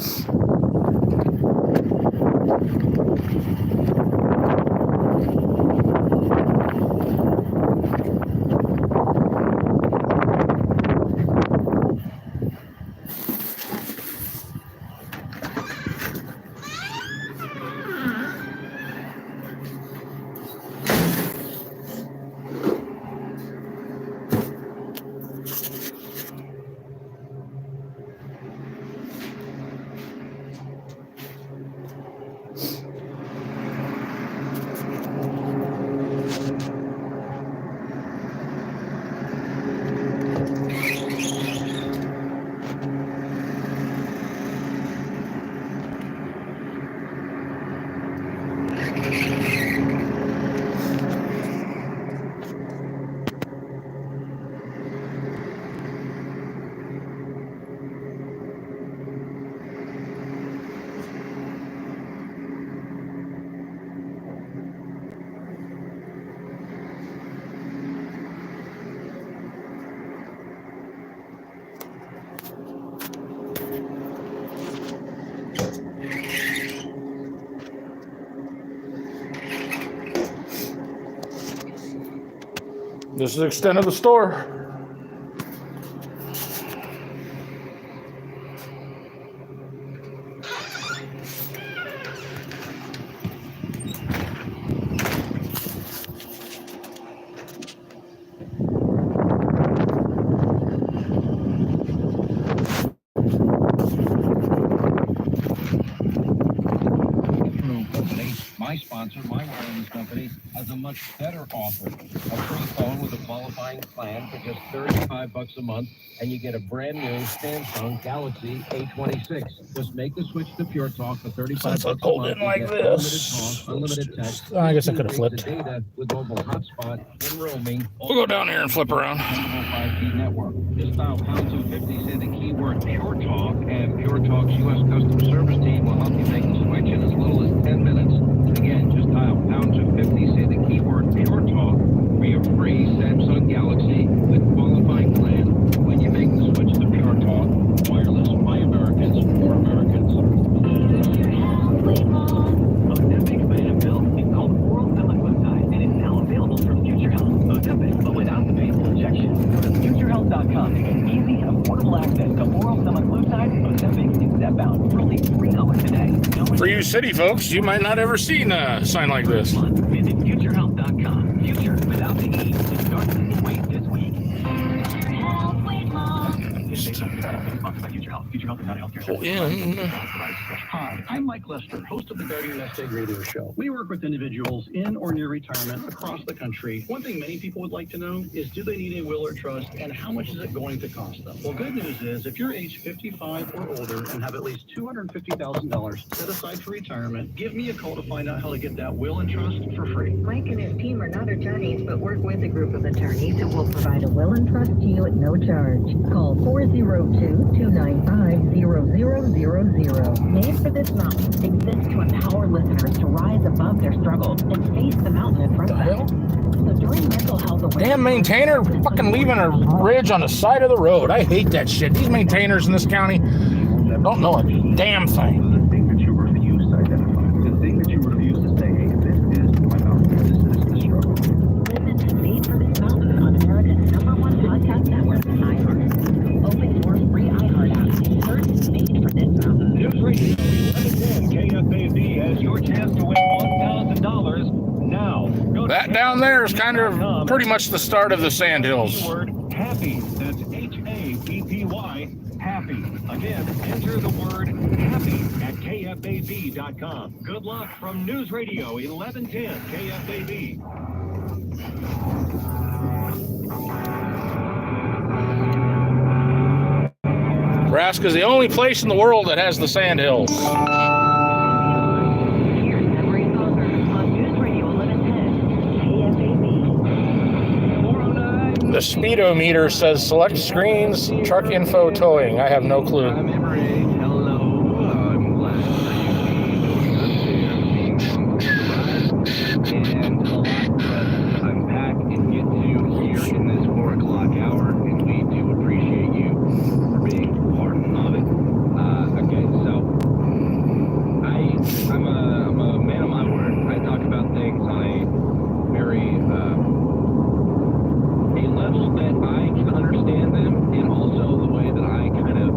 This is the extent of the store. My sponsor, my wireless company, has a much better offer. A free phone with a qualifying plan for just $35 a month, and you get a brand new Samsung Galaxy A26. Just make the switch to Pure Talk for $35 a hold month. in like You get this. unlimited text. I guess I could have 15 gigs flipped. of data with mobile hotspot and roaming. We'll go down here and flip around. 5G network. Just dial pound 250, say the keyword Pure Talk, and Pure Talk's U.S. customer service team will help you make the switch in as little as 10 minutes. Again, just dial pound 250, say the keyword Pure Talk for your free Samsung Galaxy with qualifying plan when you make the switch to Pure Talk wireless by Americans for Americans. Ozempic Vitamin Pill is called oral semaglutide and is now available from Future Health. Ozempic, but without the painful injection. Go to futurehealth.com to get easy and affordable access to oral semaglutide, Ozempic, and Zepbound for only $3 today. For you city folks, you might not ever seen a sign like this. Visit futurehealth.com. Future without the E. Start losing weight this week. Sponsored by Future Health. Future Health is not a healthcare service. Hi, I'm Mike Lester, host of the Guardian Nest Egg Radio Show. We work with individuals in or near retirement across the country. One thing many people would like to know is, do they need a will or trust, and how much is it going to cost them? Well, good news is, if you're age 55 or older and have at least $250,000 set aside for retirement, give me a call to find out how to get that will and trust for free. Mike and his team are not attorneys, but work with a group of attorneys who will provide a will and trust to you at no charge. Call 402-295-0000. Made for this mountain exists to empower listeners to rise above their struggles and face the mountain in front of them. So during mental health awareness... Damn maintainer fucking leaving a ridge on the side of the road. I hate that shit. These maintainers in this county don't know a damn thing. The thing that you refuse to identify. The thing that you refuse to say, hey, this is my mountain. This is the struggle. Listen to Made for This Mountain on America's #1 podcast network, iHeart. Open your free iHeart app. Search Made for This Mountain. News Radio 1110 KFAB has your chance to win $1,000 now. That down there is kind of pretty much the start of the Sandhills. Keyword happy. That's HAPPY. Happy. Again, enter the word happy at KFAB.com. Good luck from News Radio 1110 KFAB. Nebraska's the only place in the world that has the Sandhills. Here's Memory Saunders on News Radio 1110 KFAB. The speedometer says select screens, truck info, towing. I have no clue. I'm Emery. Hello. I'm glad for you being and a lot to unpack and get to here in this 4 o'clock hour, and we do appreciate you for being part of it. Okay, so I'm a man of my word. I talk about things on a very a level that I can understand them, and also the way that I kind of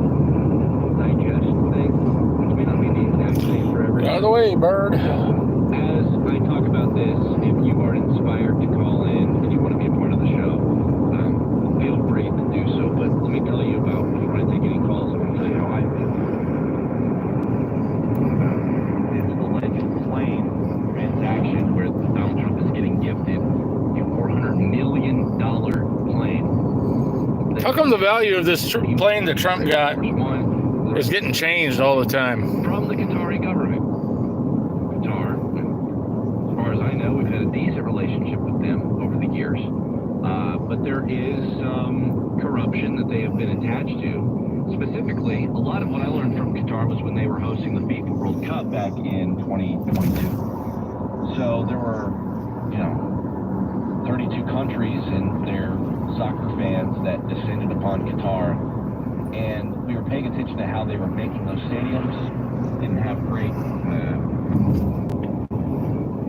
digest things, which may not be the exact same for everyone. Out of the way, bird. As I talk about this, if you are inspired to call in and you want to be a part of the show, feel free to do so. But let me tell you about, before I take any calls, I'm going to tell you how I feel. It's the alleged plane transaction where Donald Trump is getting gifted a $400 million plane. How come the value of this plane that Trump got is getting changed all the time? From the Qatari government. Qatar, as far as I know, we've had a decent relationship with them over the years. But there is some corruption that they have been attached to. Specifically, a lot of what I learned from Qatar was when they were hosting the FIFA World Cup back in 2022. So there were, 32 countries and their soccer fans that descended upon Qatar. And we were paying attention to how they were making those stadiums. Didn't have great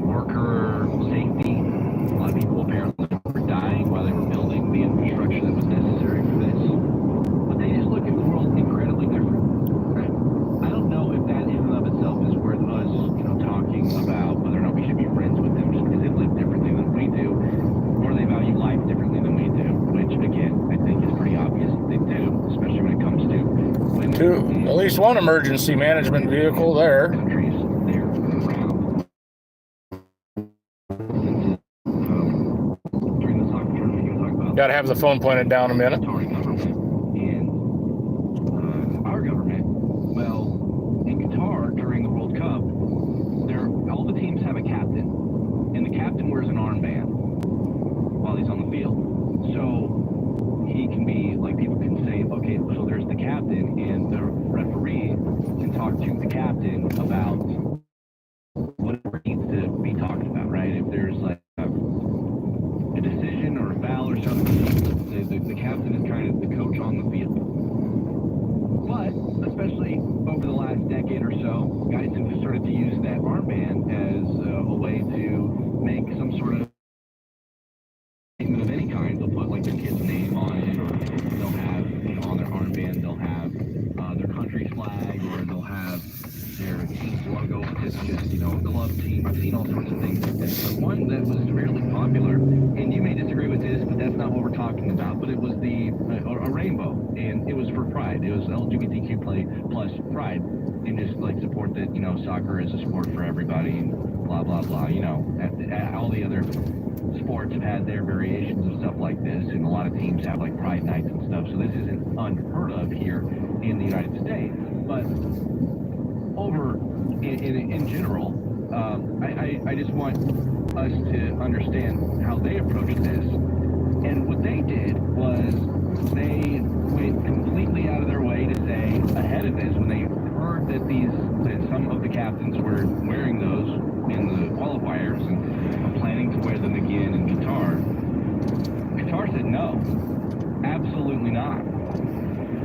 worker safety. A lot of people apparently were dying while they were At least one emergency management vehicle there. Countries there around. During the soccer tournament, you talk about Got to have the phone pointed down a minute. Qatari government and our government. Well, in Qatar during the World Cup, all the teams have a captain, and the captain wears an armband while he's on the field. So he can be like, people can say, okay, so there's the captain, and the referee can talk to the captain about whatever needs to be talked about, right? If there's like a decision or a foul or something, the captain is kind of the coach on the field. But especially over the last decade or so, guys have started to use that armband as a way to make some sort of statement of any kind. They'll put like their kid's name on it, or they'll have, on their armband, they'll have their country's flag, or they'll have their team's logo. It's just, a club team. I've seen all sorts of things like this. But one that was fairly popular, and you may disagree with this, but that's not what we're talking about, but it was a rainbow, and it was for pride. It was LGBTQ plus pride, and just like support that, soccer is a sport for everybody, and blah, blah, blah. All the other sports have had their variations of stuff like this, and a lot of teams have like pride nights and stuff, so this isn't unheard of here in the United States. But over in general, I just want us to understand how they approached this. And what they did was they went completely out of their way to say, ahead of this, when they heard that some of the captains were wearing those in the qualifiers and are planning to wear them again in Qatar, Qatar said no, absolutely not.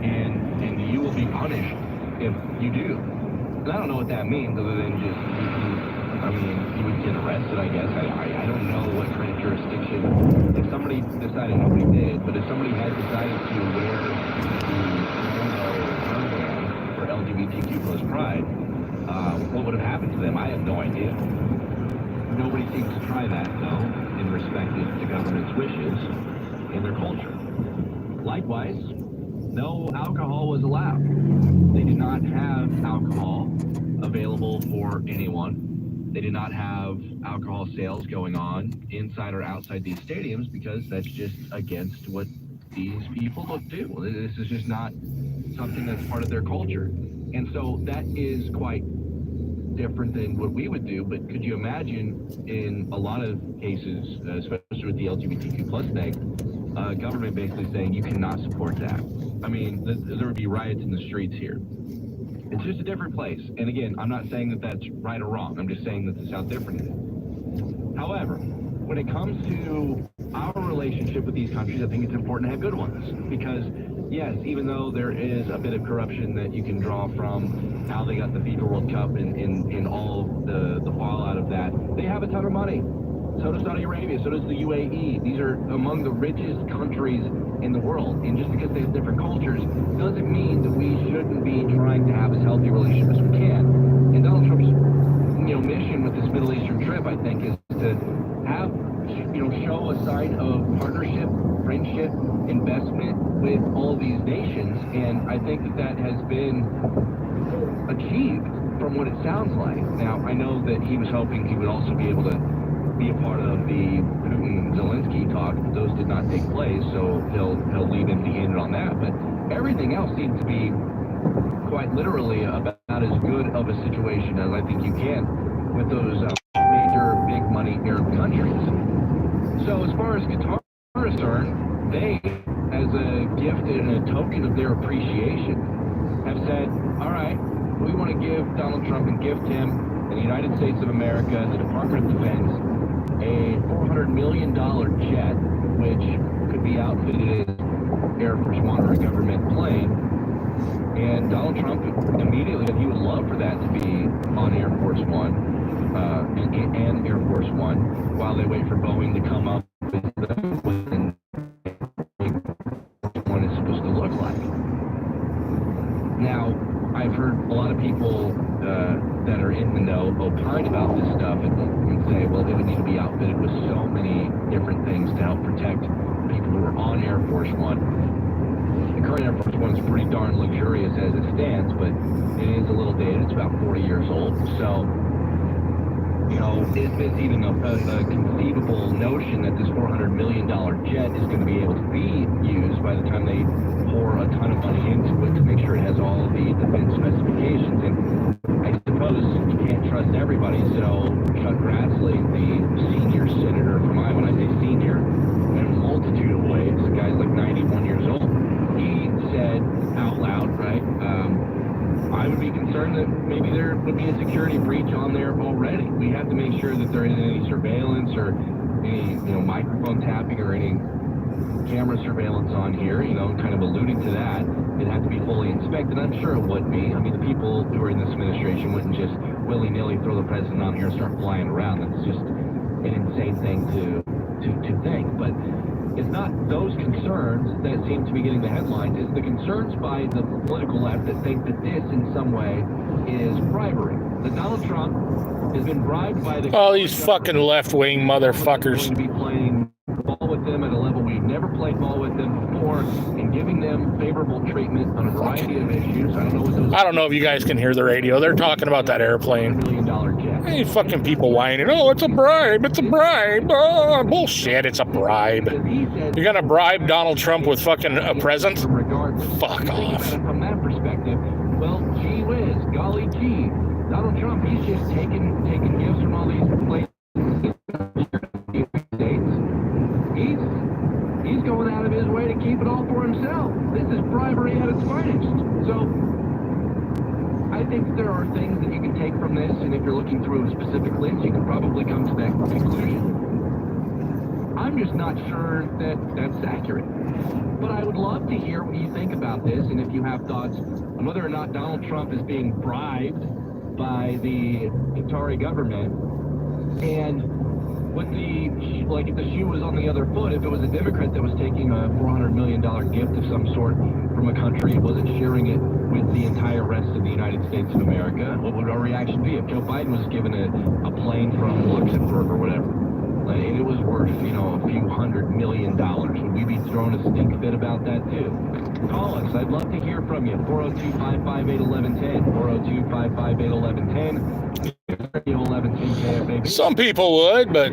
And you will be punished if you do. And I don't know what that means, other than just, you would get arrested, I guess. I don't know what kind of jurisdiction, if somebody decided, nobody did, but if somebody had decided to wear the armband for LGBTQ plus pride, what would have happened to them? I have no idea. Nobody seems to try that, though, in respect to the government's wishes and their culture. Likewise, no alcohol was allowed. They did not have alcohol available for anyone. They did not have alcohol sales going on inside or outside these stadiums, because that's just against what these people do. This is just not something that's part of their culture. And so that is quite different than what we would do. But could you imagine, in a lot of cases, especially with the LGBTQ plus thing, government basically saying you cannot support that? There would be riots in the streets here. It's just a different place. And again, I'm not saying that that's right or wrong. I'm just saying that this is how different it is. However, when it comes to our relationship with these countries, I think it's important to have good ones. Because, yes, even though there is a bit of corruption that you can draw from how they got the FIFA World Cup and all the fallout of that, they have a ton of money. So does Saudi Arabia, so does the UAE. These are among the richest countries in the world. And just because they have different cultures doesn't mean that we shouldn't be trying to have as healthy a relationship as we can. And Donald Trump's mission with this Middle Eastern trip, I think, is to have, show a sign of partnership, friendship, investment with all of these nations. And I think that has been achieved from what it sounds like. Now, I know that he was hoping he would also be able to be a part of the Putin-Zelensky talk, but those did not take place, so he'll leave empty-handed on that. But everything else seems to be quite literally about as good of a situation as I think you can with those major big money Arab countries. So as far as Qatar is concerned, they, as a gift and a token of their appreciation, have said, all right, we want to give Donald Trump and gift him and the United States of America and the Department of Defense a $400 million jet, which could be outfitted as Air Force One or a government plane. And Donald Trump immediately said he would love for that to be on Air Force One and Air Force One while they wait for Boeing to come up with what one is supposed to look like. Now, I've heard a lot of people that are in the know opine about this stuff and say, well, it would need to be outfitted with so many different things to help protect people who are on Air Force One. The current Air Force One is pretty darn luxurious as it stands, but it is a little dated. It's about 40 years old. So, you know, is this even a conceivable notion that this $400 million jet is going to be able to be used by the time they pour a ton of money into it to make sure it has all of the defense specifications? And I suppose you can't trust everybody, so Chuck Grassley, the senior senator from Iowa, when I say senior, in a multitude of ways, the guy's like 91 years old, he said out loud, right, I would be concerned that maybe there would be a security breach on there already. We have to make sure that there isn't any surveillance or any, you know, microphone tapping or any camera surveillance on here, you know, kind of alluding to that. It'd have to be fully inspected. I'm sure it would be. I mean, the people who are in this administration wouldn't just willy-nilly throw the president on here and start flying around. That's just an insane thing to think. But it's not those concerns that seem to be getting the headlines. It's the concerns by the political left that think that this, in some way, is bribery. That Donald Trump has been bribed by the... Oh, these fucking left-wing motherfuckers. ...going to be playing ball with them at a level we've never played ball with them before and giving them favorable treatment on a variety of issues. I don't know if you guys can hear the radio. They're talking about that airplane. $1 million jet. Hey, fucking people whining. Oh, it's a bribe. It's a bribe. Oh, bullshit. It's a bribe. You're going to bribe Donald Trump with fucking a present? Fuck off. From that perspective, well, gee whiz, golly gee. Donald Trump, he's just taking gifts from all these places. He's going out of his way to keep it all for himself. This is bribery at its finest. So, I think there are things that you can take from this, and if you're looking through a specific lens, you can probably come to that conclusion. I'm just not sure that that's accurate. But I would love to hear what you think about this, and if you have thoughts on whether or not Donald Trump is being bribed by the Qatari government, and what like if the shoe was on the other foot, if it was a Democrat that was taking a $400 million gift of some sort from a country and wasn't sharing it with the entire rest of the United States of America, what would our reaction be? If Joe Biden was given a plane from Luxembourg or whatever, and it was worth, you know, a few $100 million, would we be throwing a stink fit about that too? Call us. I'd love to hear from you. 402-558-1110. 402-558-1110. Some people would, but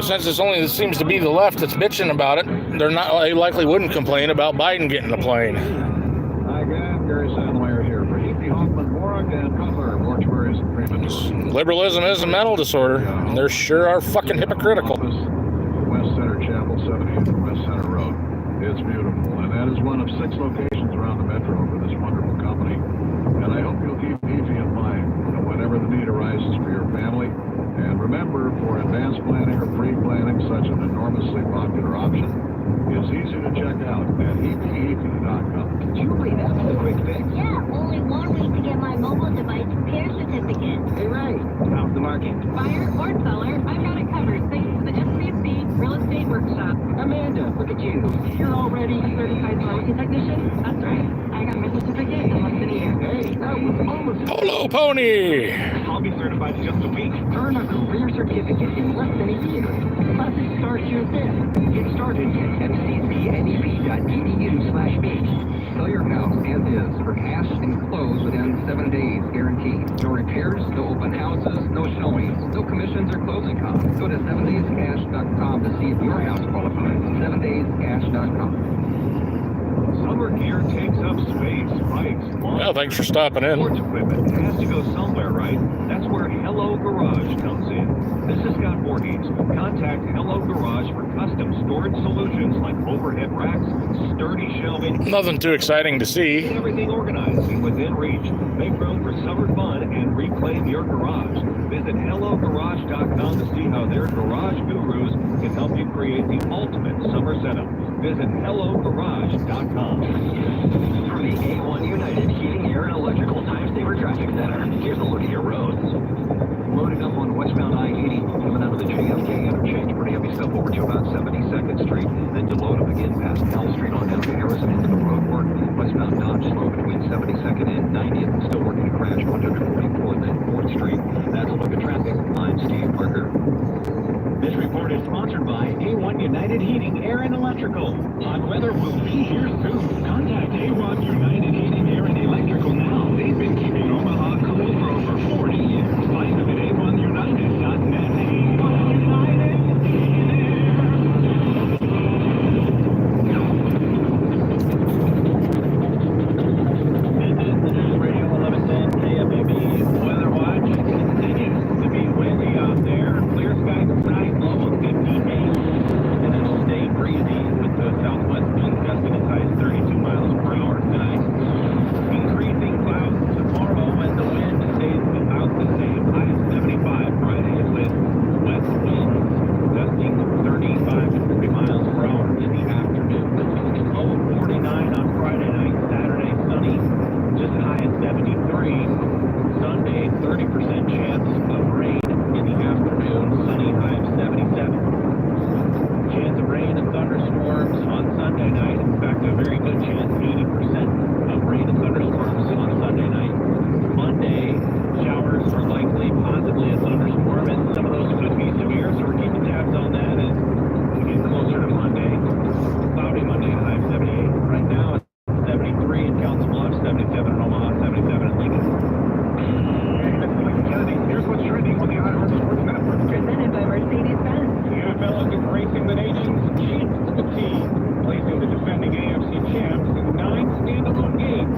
since it seems to be the left that's bitching about it, they likely wouldn't complain about Biden getting a plane. Hi, guys. Gary Sandmeyer here for E.P. Hoffman, Warwick, and Cutler, Mortuaries and Crematories. Liberalism is a mental disorder, and they sure are fucking hypocritical. West Center Chapel, 78th and West Center Road. It's beautiful, and that is one of 6 locations around the metro for this wonderful company. And I hope you'll keep E.P. in mind whenever the need arises for your family. And remember, for advanced planning or pre-planning, such an enormously popular option, it's easy to check out at epepe.com. Julie, that was a quick fix. Yeah, only 1 week to get my mobile device repair certificate. Hey, Ray, how's the market? Buyer or seller, I've got it covered thanks to the SBC Real Estate Workshop. Amanda, look at you. You're already... Certified pharmacy technician? That's right. I got my certificate in less than a year. Hey, that was almost... Polo Pony! I'll be certified in just a week. Earn a career certificate in less than a year. Classes start June 5th. Get started at mccnep.edu/me. Sell your house as is for cash and close within 7 days, guaranteed. No repairs, no open houses, no showings, no commissions or closing costs. Go to 7dayscash.com to see if your house qualifies. 7dayscash.com. Summer gear takes up space. Bikes, Well, thanks for stopping in. sports equipment has to go somewhere, right? That's where Hello Garage comes in. This is Scott Voorhees. Contact Hello Garage for custom storage solutions like overhead racks, sturdy shelving. Nothing too exciting to see. Get everything organized and within reach. Make room for summer fun and reclaim your garage. Visit HelloGarage.com to see how their garage gurus can help you create the ultimate summer setup. Visit HelloGarage.com. From the A1 United Heating, Air, and Electrical Time Saver Traffic Center, here's a look at your roads. Loaded up on westbound I-80, coming out of the JFK interchange. Pretty heavy stuff over to about 72nd Street. Then you load up again past L Street on down to Harrison into the road work. Westbound Dodge slow between 72nd and 90th. Still working to crash 144th and 4th Street. That's a look at traffic. I'm Steve Parker. This report is sponsored by A1 United Heating, Air, and Electrical. Hot weather will be here soon. Contact A1 United Heating, Air, and Electrical in Omaha, 77 in Lincoln. Here's what's trending on the iHeart Sports Network. Presented by Mercedes-Benz. The NFL is embracing the nation's cheats fatigue, placing the defending AFC champs in 9 standalone games,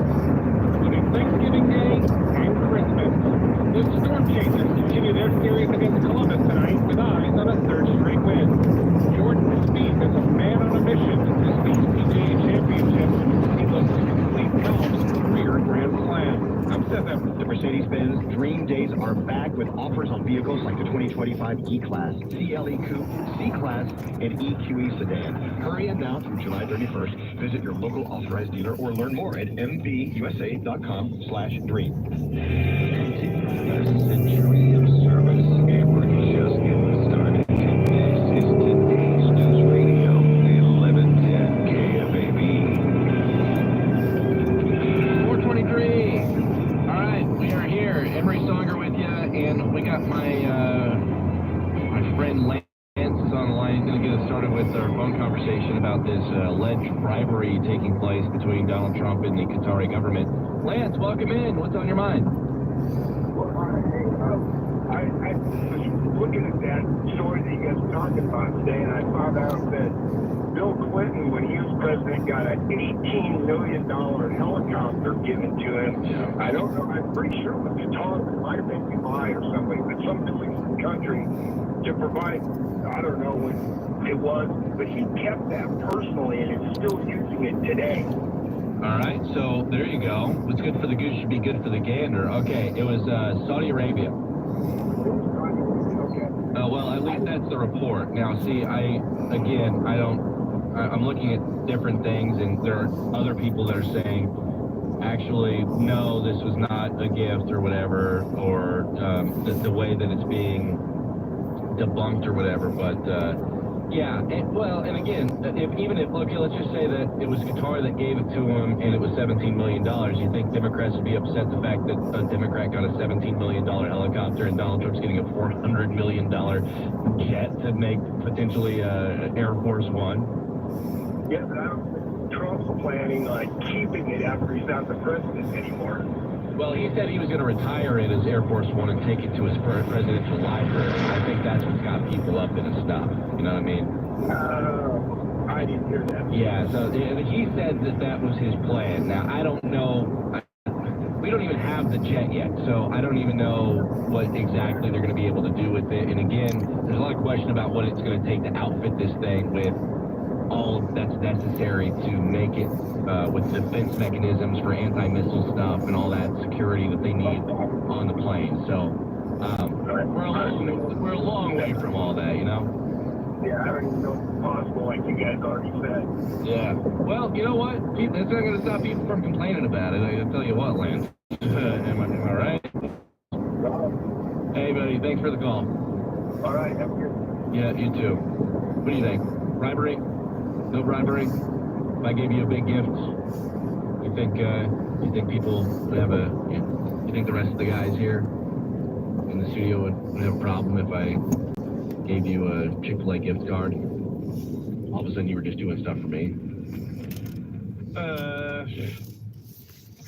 including Thanksgiving Day and Christmas. The Storm Chasers continue their series against Columbus tonight with eyes on a third straight win. Jordan Spieth is a man on a mission this week's PGA Championship. He looks to complete golf's career Grand Slam. I'm Seth Evans. The Mercedes-Benz Dream Days are back with offers on vehicles like the 2025 E-Class, CLE Coupe, C-Class, and EQE Sedan. Hurry in now through July 31st. Visit your local authorized dealer or learn more at mbusa.com/dream. A century of service, and we're just getting started. This is today's News Radio, 1110 KFAB. 423. All right, we are here. Emery Songer with you, and we got my friend Lance is on the line. He's going to get us started with our phone conversation about this alleged bribery taking place between Donald Trump and the Qatari government. Lance, welcome in. What's on your mind? I was looking at that story that you guys were talking about today, and I found out that Bill Clinton, when he was president, got an $18 million helicopter given to him. I don't know, I'm pretty sure it was Qatar, it might have been Dubai or something, but some place in the country to provide, I don't know what it was, but he kept that personally and is still using it today. All right, so there you go. What's good for the goose should be good for the gander. Okay, it was Saudi Arabia. Well, at least that's the report. Now, see, I'm looking at different things, and there are other people that are saying, actually, no, this was not a gift or whatever, or the way that it's being debunked or whatever, but yeah, and again, okay, let's just say that it was Qatar that gave it to him and it was $17 million. You think Democrats would be upset the fact that a Democrat got a $17 million helicopter and Donald Trump's getting a $400 million jet to make potentially Air Force One? Yeah, but I don't think Trump's planning on keeping it after he's not the president anymore. Well, he said he was going to retire it as Air Force One and take it to his presidential library. I think that's what's got people up in his stuff. You know what I mean? I didn't hear that. Yeah, so he said that was his plan. Now, I don't know. We don't even have the jet yet, so I don't even know what exactly they're going to be able to do with it. And again, there's a lot of question about what it's going to take to outfit this thing with all that's necessary to make it with defense mechanisms for anti-missile stuff and all that security that they need on the plane. So we're a long way from all that, you know? Yeah, I don't even know if it's possible, like you guys already said. Yeah. Well, you know what? That's not going to stop people from complaining about it. I'll tell you what, Lance. Am I right? Hey, buddy. Thanks for the call. All right. Have a good one. Yeah, you too. What do you think? Bribery? No bribery? If I gave you a big gift, you think people would have you think the rest of the guys here in the studio would have a problem if I gave you a Chick-fil-A gift card? All of a sudden you were just doing stuff for me.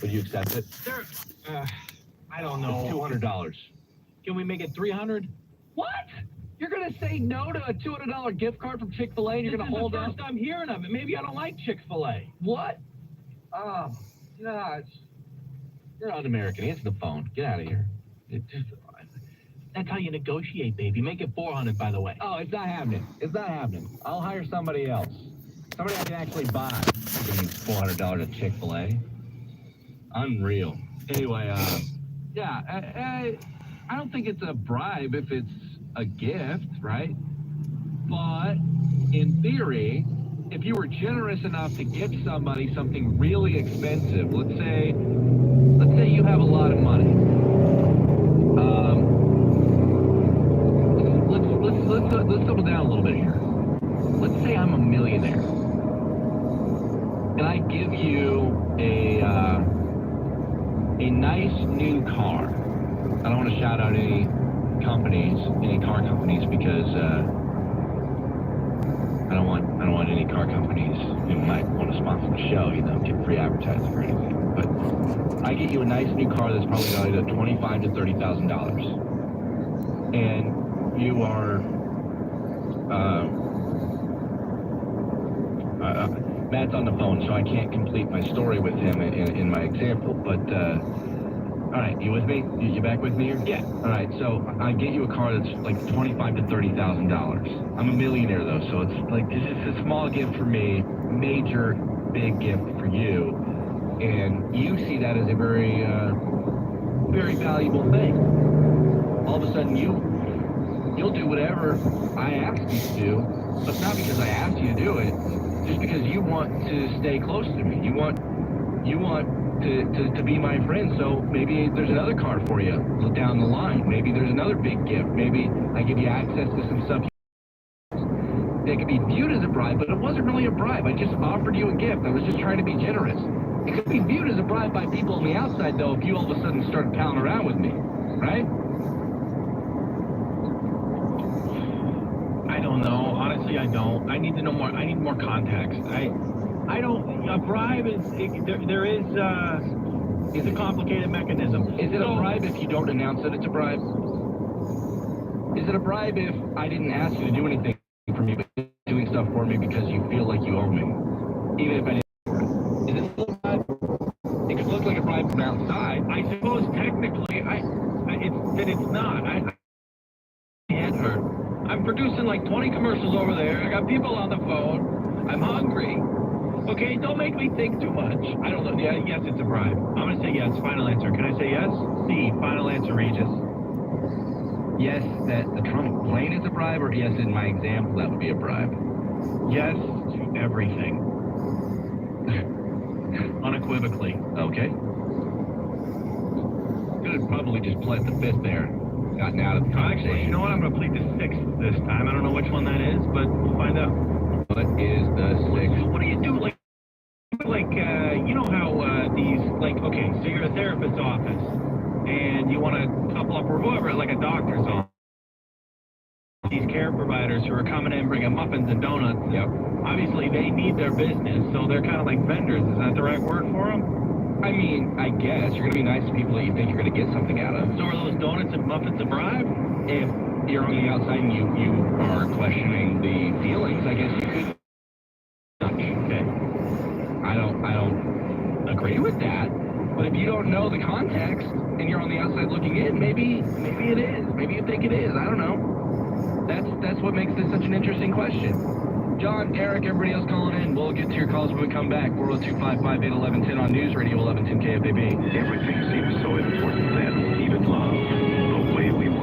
Would you accept it? I don't know. It's $200. Can we make it 300? What? You're going to say no to a $200 gift card from Chick-fil-A and you're going to hold This out? is the first I'm hearing of it. Maybe I don't like Chick-fil-A. What? No, you're un-American. Answer the phone. Get out of here. That's how you negotiate, baby. Make it 400, by the way. Oh, it's not happening. It's not happening. I'll hire somebody else. Somebody I can actually buy. Give me $400 at Chick-fil-A. Unreal. Anyway, yeah, I don't think it's a bribe if it's a gift, right? But in theory, if you were generous enough to give somebody something really expensive, let's say you have a lot of money. Let's double down a little bit here. Let's say I'm a millionaire, and I give you a nice new car. I don't want to shout out any car companies, because I don't want any car companies who might want to sponsor the show, get free advertising or anything. but I get you a nice new car that's probably valued at $25,000 to $30,000, and you are. Matt's on the phone, so I can't complete my story with him in my example. But all right, you with me? You back with me here? Yeah. All right, so I get you a car that's like $25,000 to $30,000. I'm a millionaire though, so it's like this is a small gift for me, major big gift for you, and you see that as a very very valuable thing. All of a sudden you'll do whatever I ask you to do, but not because I asked you to do it, just because you want to stay close to me. You want to be my friend, so maybe there's another car for you down the line. Maybe there's another big gift. Maybe I give you access to some stuff that could be viewed as a bribe, but it wasn't really a bribe. I just offered you a gift. I was just trying to be generous. It could be viewed as a bribe by people on the outside, though, if you all of a sudden started palling around with me, right? I don't know. Honestly, I don't. I need to know more. I need more context. I don't. A bribe is there is it's a complicated mechanism. Is it a bribe if you don't announce that it's a bribe? Is it a bribe if I didn't ask you to do anything for me, but you're doing stuff for me because you feel like you owe me, even if I didn't? Is it a bribe? It could look like a bribe from outside. I suppose technically, it's not. I'm producing like 20 commercials over there. I got people on the phone. I'm hungry. Okay, don't make me think too much. I don't know. Yeah, yes, it's a bribe. I'm going to say yes. Final answer. Can I say yes? C. Final answer, Regis. Yes, that the Trump plane is a bribe, or yes, in my example, that would be a bribe? Yes to everything. Unequivocally. Okay. Could have probably just pled the fifth there. Gotten out of the conversation. Actually, you know what? I'm going to plead the sixth this time. I don't know which one that is, but we'll find out. What is the sixth? So what do you do? Like you know how these, like, okay, so you're a therapist's office, and you want to couple up or whoever, like a doctor's office. These care providers who are coming in bringing muffins and donuts. Yep. Obviously, they need their business, so they're kind of like vendors. Is that the right word for them? I mean, I guess you're going to be nice to people that you think you're going to get something out of. So are those donuts and muffins a bribe? If you're on the outside and you are questioning the feelings, I guess you could. Okay. I don't agree with that. But if you don't know the context and you're on the outside looking in, maybe it is. Maybe you think it is. I don't know. That's what makes this such an interesting question. John, Eric, everybody else calling in. We'll get to your calls when we come back. 402-558-1110 on News Radio 1110 KFAB. Everything seems so important then, even love, the way we were.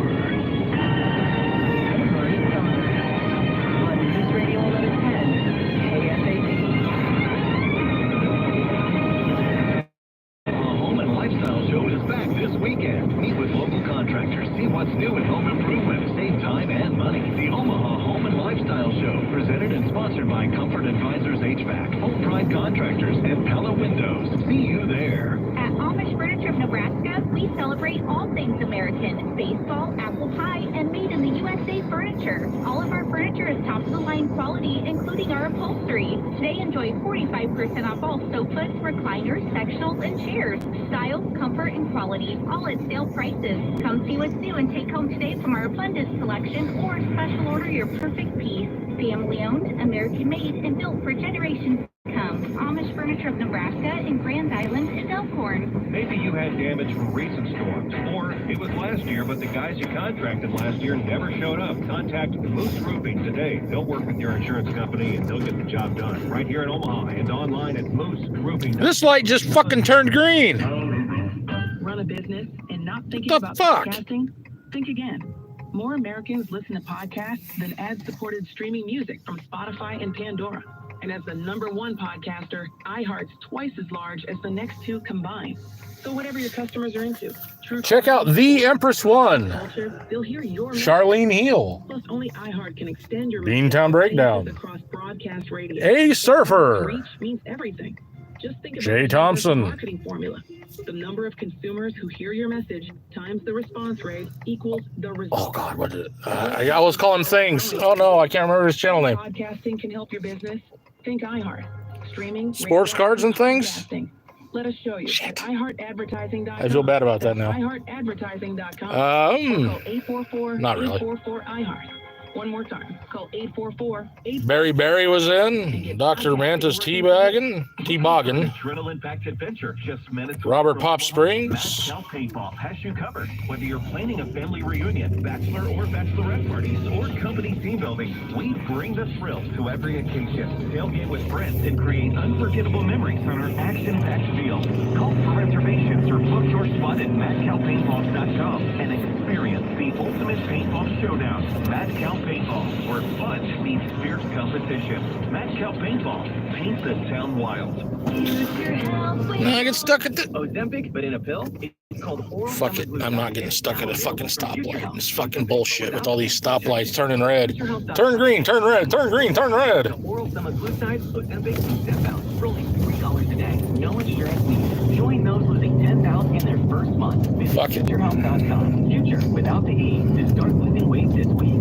On News Radio 1110, KFAB. Home and Lifestyle Show is back this weekend. Meet with local contractors, see what's new in home improvement, save time and money. The Omaha Home and Lifestyle Show, presented and sponsored by Comfort Advisors HVAC, Home Pride Contractors, and Pella Windows. See you there. At Amish Furniture of Nebraska, we celebrate all things American. Baseball, apple pie, and made in the USA furniture. All of our furniture is top-of-the-line quality, including our upholstery. Today, enjoy 45% off all sofas, recliners, sectionals, and chairs. Style, comfort, and quality, all at sale prices. Come see what's new and take home today from our abundant selection, or special order your perfect piece. Family-owned, American-made, and built for generations to come. Amish Furniture of Nebraska in Grand Island and Elkhorn. Maybe you had damage from recent storms, or it was last year, but the guys you contracted last year never showed up. Contact Moose Roofing today. They'll work with your insurance company, and they'll get the job done right here in Omaha and online at mooseroofing.com. This light just fucking turned green. Run a business and not thinking The about fuck? podcasting? Think again. More Americans listen to podcasts than ad-supported streaming music from Spotify and Pandora. And as the #1 podcaster, iHeart's twice as large as the next two combined. So whatever your customers are into, true Check out The Empress One. culture, they'll hear your Charlene Heel. Plus, only iHeart can extend your Beantown Breakdown. across broadcast radio. A Surfer. Reach means everything. Just think about Jay the Thompson. marketing formula. The number of consumers who hear your message times the response rate equals the result. Oh God, what did I was calling things. Oh no, I can't remember his channel name. Podcasting can help your business. Think iHeart. Streaming, Sports radio, cards and things? podcasting. Let us show you. Shit. At iHeartAdvertising.com. I feel bad about that now. iHeartAdvertising.com. Call 844 Not really. 844 iHeart. One more time. Call 844 Barry was in. Dr. Manta's teabagging. Adrenaline-packed adventure just minutes. Robert Pop Matt Springs. Cal Paintball has you covered. Whether you're planning a family reunion, bachelor or bachelorette parties, or company team building, we bring the thrill to every occasion. Tailgate with friends and create unforgettable memories on our action-packed field. Call for reservations or book your spot at MattCalPaintball.com and experience the ultimate paintball showdown. Matt Cal Paintball, where fun meets fierce competition. Matt Cal Paintball, paint the town wild. No, I get stuck at the... Ozempic, but in a pill? It's called oral Fuck it. I'm not getting stuck at a fucking semaglutide. stoplight. It's fucking bullshit with all these stoplights turning red. Turn green, turn red, turn green, turn red. Oral semaglutide, Ozempic, Zepbound, for only $3 a day. No insurance needed. Join those losing 10 pounds in their first month. Visit Fuck it. FutureHealth.com. Future without the E to start losing weight this week.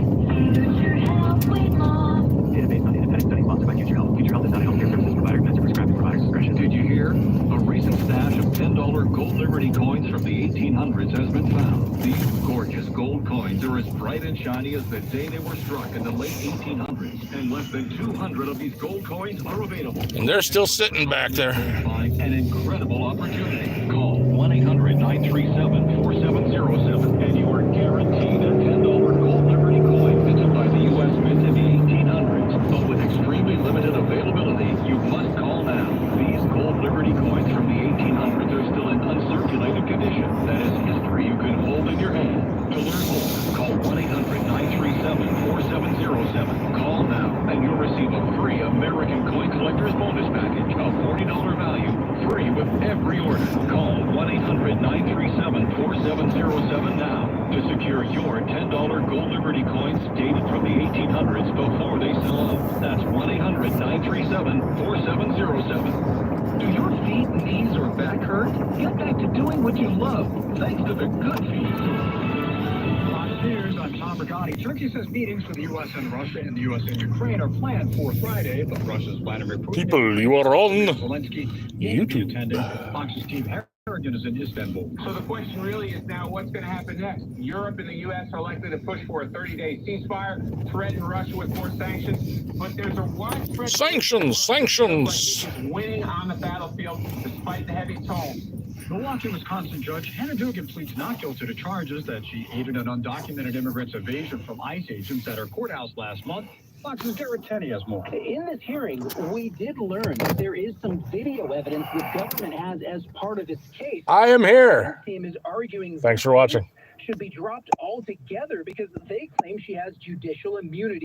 Future Health Weight Loss. Data based on independent study sponsored by Future Health. Future Health is not a healthcare services provider. Meds are prescribed at provider's discretion. Did you hear? A recent stash of $10 gold Liberty coins from the 1800s has been found. These gorgeous gold coins are as bright and shiny as the day they were struck in the late 1800s. And less than 200 of these gold coins are available. And they're still sitting back there. Find an incredible opportunity. Call 1-800-937-4707 and you are guaranteed a $10 gold Liberty coin minted by the U.S. Mint in the 1800s. But with extremely limited availability, you must call now. These gold Liberty coins from the 1800s are still in uncirculated condition. That is history you can hold in your hand. To learn more, call 1-800-937-4707. Call now and you'll receive a free American Coin Collector's Bonus Package of $40 value, free with every order. Call 1-800-937-4707 now to secure your $10 gold Liberty coins dated from the 1800s before they sell out. That's 1-800-937-4707. Do your feet, knees, or back hurt? Get back to doing what you love, thanks to the Good Feet store. Fox News, I'm Tom Rigotti. Turkey says meetings with the U.S. and Russia and the U.S. and Ukraine are planned for Friday, but Russia's Vladimir Putin... People, you are on Zelensky YouTube. attending. Fox's Steve Harrigan is in Istanbul. So the question really is now what's going to happen next? Europe and the U.S. are likely to push for a 30-day ceasefire, threaten Russia with more sanctions, but there's a widespread... Sanctions. ...winning on the battlefield despite the heavy toll. Milwaukee, Wisconsin judge Hannah Dugan pleads not guilty to charges that she aided an undocumented immigrant's evasion from ICE agents at her courthouse last month. Fox's Garrett Tenney has more. In this hearing, we did learn that there is some video evidence the government has as part of its case. I am here. The team is arguing Thanks for watching. should be dropped altogether because they claim she has judicial immunity.